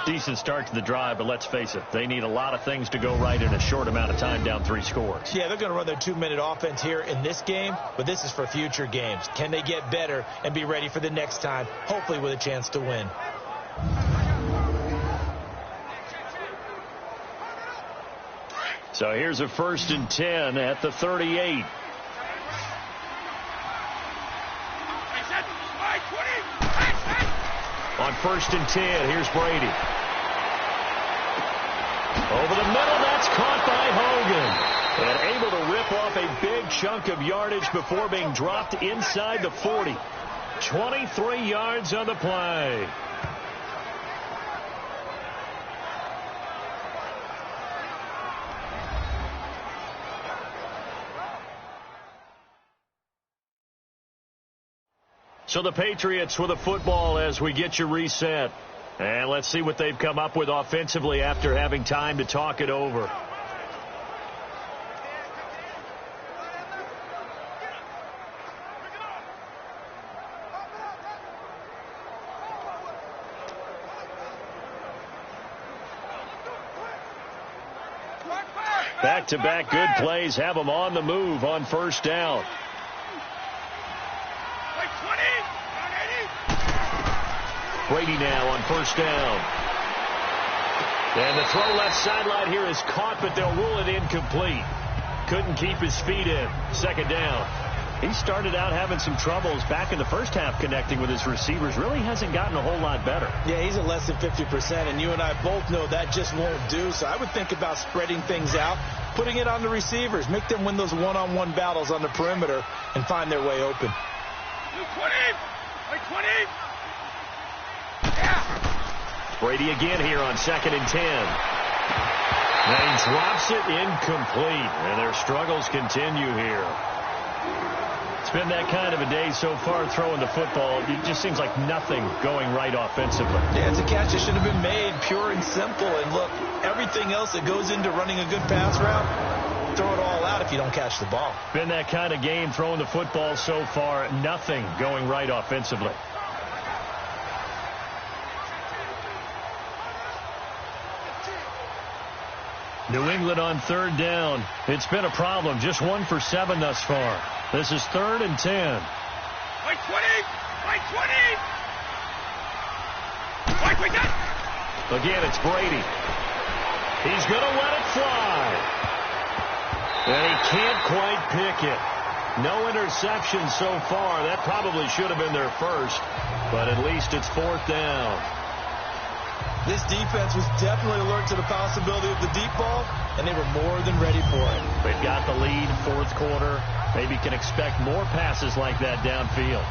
Decent start to the drive, but let's face it, they need a lot of things to go right in a short amount of time, down 3 scores. Yeah, they're going to run their 2-minute offense here in this game, but this is for future games. Can they get better and be ready for the next time, hopefully with a chance to win? So here's a 1st and 10 at the 38. On 1st and 10, here's Brady. Over the middle, that's caught by Hogan. And able to rip off a big chunk of yardage before being dropped inside the 40. 23 yards on the play. So the Patriots with a football as we get you reset. And let's see what they've come up with offensively after having time to talk it over. Back-to-back good plays have them on the move on 1st down. Brady now on 1st down. And the throw left sideline here is caught, but they'll rule it incomplete. Couldn't keep his feet in. 2nd down. He started out having some troubles back in the first half connecting with his receivers. Really hasn't gotten a whole lot better. Yeah, he's at less than 50%, and you and I both know that just won't do. So I would think about spreading things out, putting it on the receivers, make them win those one-on-one battles on the perimeter, and find their way open. 20! Brady again here on 2nd and 10. And he drops it incomplete. And their struggles continue here. It's been that kind of a day so far throwing the football. It just seems like nothing going right offensively. Yeah, it's a catch that should have been made, pure and simple. And look, everything else that goes into running a good pass route, throw it all out if you don't catch the ball. Been that kind of game throwing the football so far. Nothing going right offensively. New England on 3rd down. It's been a problem. Just 1 for 7 thus far. This is 3rd and 10. Like 20! Like 20! Again, it's Brady. He's going to let it fly. And he can't quite pick it. No interception so far. That probably should have been their first. But at least it's 4th down. This defense was definitely alert to the possibility of the deep ball, and they were more than ready for it. They've got the lead, 4th quarter. Maybe can expect more passes like that downfield.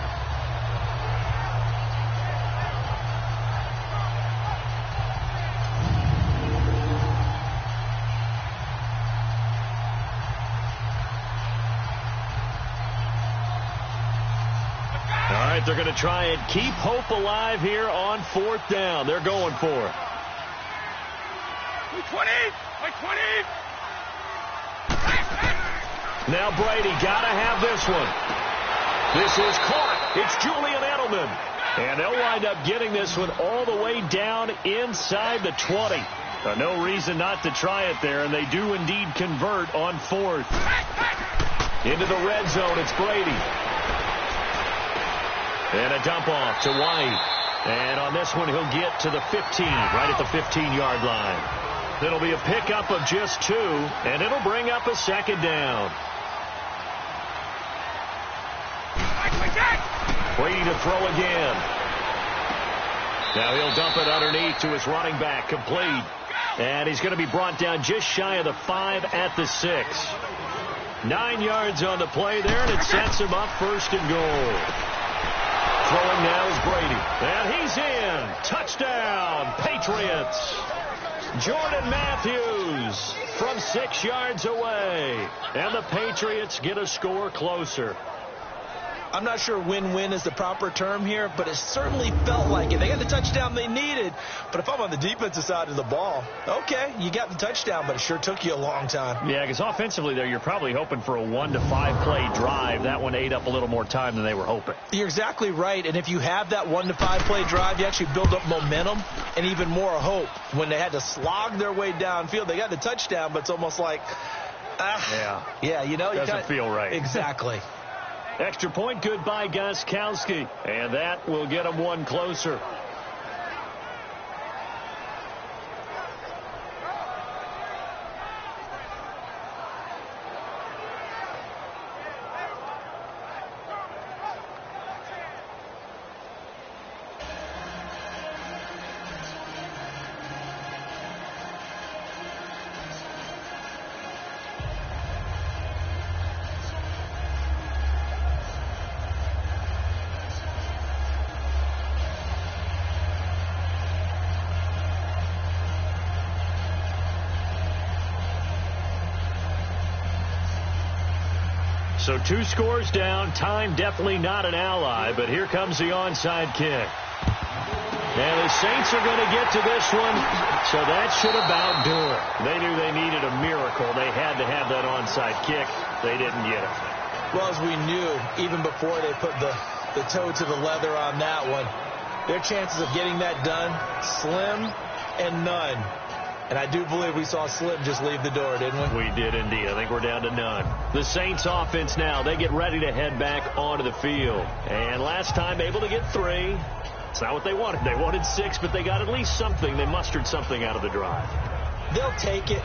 All right, they're going to try and keep hope alive here on 4th down. They're going for it. 20! Like 20! Now Brady got to have this one. This is caught. It's Julian Edelman. And they'll wind up getting this one all the way down inside the 20. No reason not to try it there, and they do indeed convert on 4th. Into the red zone, it's Brady. And a dump off to White. And on this one, he'll get to the 15, right at the 15-yard line. It'll be a pickup of just 2, and it'll bring up a 2nd down. Brady to throw again. Now he'll dump it underneath to his running back, complete. And he's going to be brought down just shy of the 5 at the 6. 9 yards on the play there, and it sets him up 1st and goal. Throwing now is Brady. And he's in. Touchdown, Patriots. Jordan Matthews from 6 yards away. And the Patriots get a score closer. I'm not sure win-win is the proper term here, but it certainly felt like it. They got the touchdown they needed, but if I'm on the defensive side of the ball, okay, you got the touchdown, but it sure took you a long time. Yeah, because offensively there, you're probably hoping for a 1 to 5 play drive. That one ate up a little more time than they were hoping. You're exactly right, and if you have that 1 to 5 play drive, you actually build up momentum and even more hope. When they had to slog their way downfield, they got the touchdown, but it's almost like, yeah, you know, doesn't feel right. Exactly. Extra point good by Gostkowski, and that will get them one closer. So 2 scores down. Time definitely not an ally, but here comes the onside kick. And the Saints are going to get to this one, so that should about do it. They knew they needed a miracle. They had to have that onside kick. They didn't get it. Well, as we knew, even before they put the toe to the leather on that one, their chances of getting that done, slim and none. And I do believe we saw Slim just leave the door, didn't we? We did indeed. I think we're down to none. The Saints offense now, they get ready to head back onto the field. And last time able to get 3. It's not what they wanted. They wanted 6, but they got at least something. They mustered something out of the drive. They'll take it.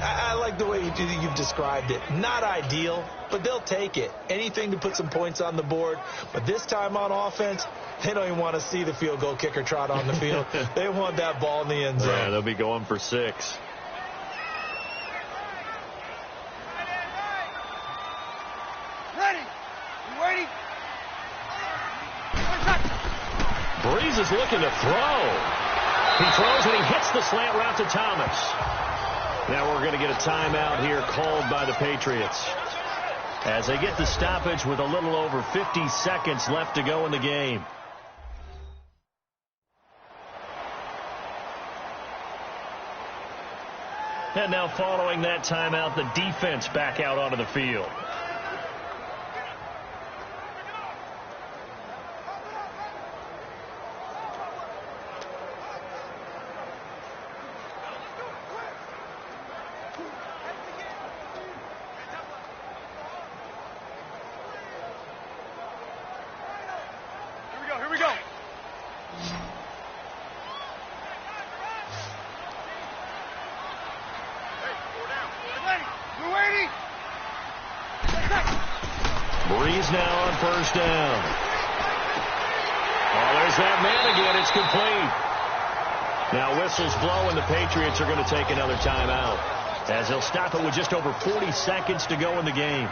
I like the way you've described it. Not ideal, but they'll take it. Anything to put some points on the board. But this time on offense, they don't even want to see the field goal kicker trot on the field. They want that ball in the end zone. Yeah, they'll be going for 6. Ready. You waiting? Breeze is looking to throw. He throws and he hits the slant route to Thomas. Now we're going to get a timeout here called by the Patriots as they get the stoppage with a little over 50 seconds left to go in the game. And now following that timeout, the defense back out onto the field. Here we go. We're waiting. Breeze now on first down. Oh, there's that man again. It's complete. Now whistles blow, and the Patriots are going to take another timeout as they'll stop it with just over 40 seconds to go in the game.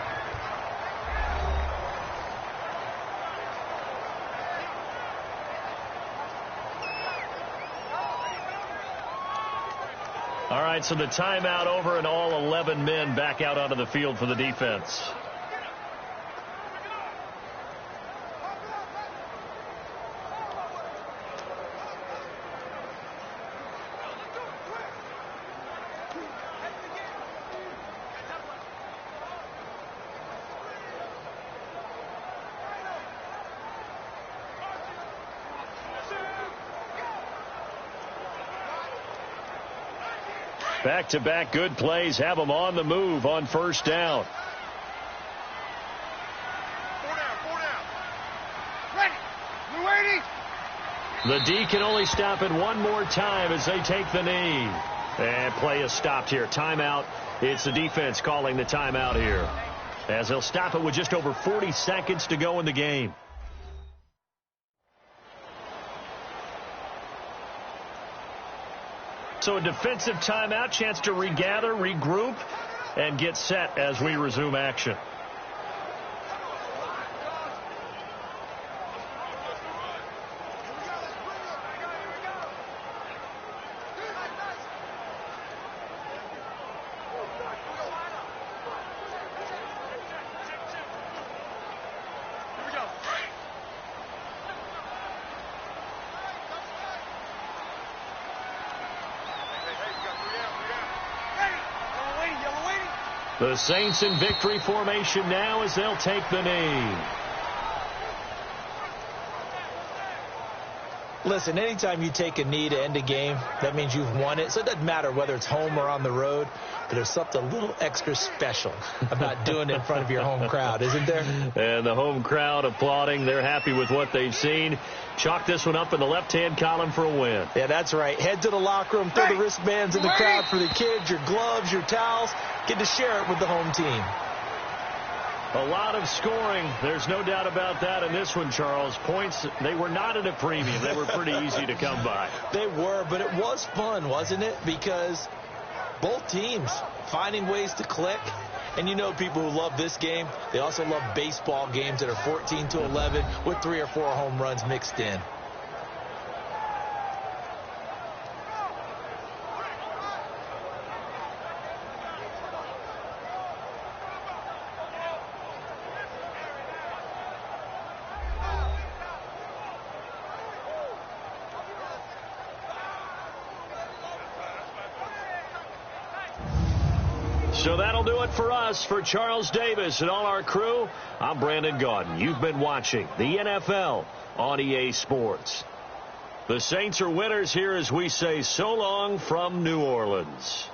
All right, so the timeout over and all 11 men back out onto the field for the defense. Back-to-back good plays have them on the move on first down. 4 down. Ready. We're waiting. The D can only stop it one more time as they take the knee. And play is stopped here. Timeout. It's the defense calling the timeout here as they'll stop it with just over 40 seconds to go in the game. So a defensive timeout, chance to regather, regroup, and get set as we resume action. The Saints in victory formation now as they'll take the knee. Listen, anytime you take a knee to end a game, that means you've won it. So it doesn't matter whether it's home or on the road, but there's something a little extra special about doing it in front of your home crowd, isn't there? And the home crowd applauding. They're happy with what they've seen. Chalk this one up in the left-hand column for a win. Yeah, that's right. Head to the locker room, throw the wristbands in the crowd for the kids, your gloves, your towels. Get to share it with the home team. A lot of scoring. There's no doubt about that in this one, Charles. Points, they were not at a premium. They were pretty easy to come by. They were, but it was fun, wasn't it? Because both teams finding ways to click. And you know people who love this game, they also love baseball games that are 14-11 with 3 or 4 home runs mixed in. So that'll do it for us. For Charles Davis and all our crew, I'm Brandon Gaudin. You've been watching the NFL on EA Sports. The Saints are winners here as we say so long from New Orleans.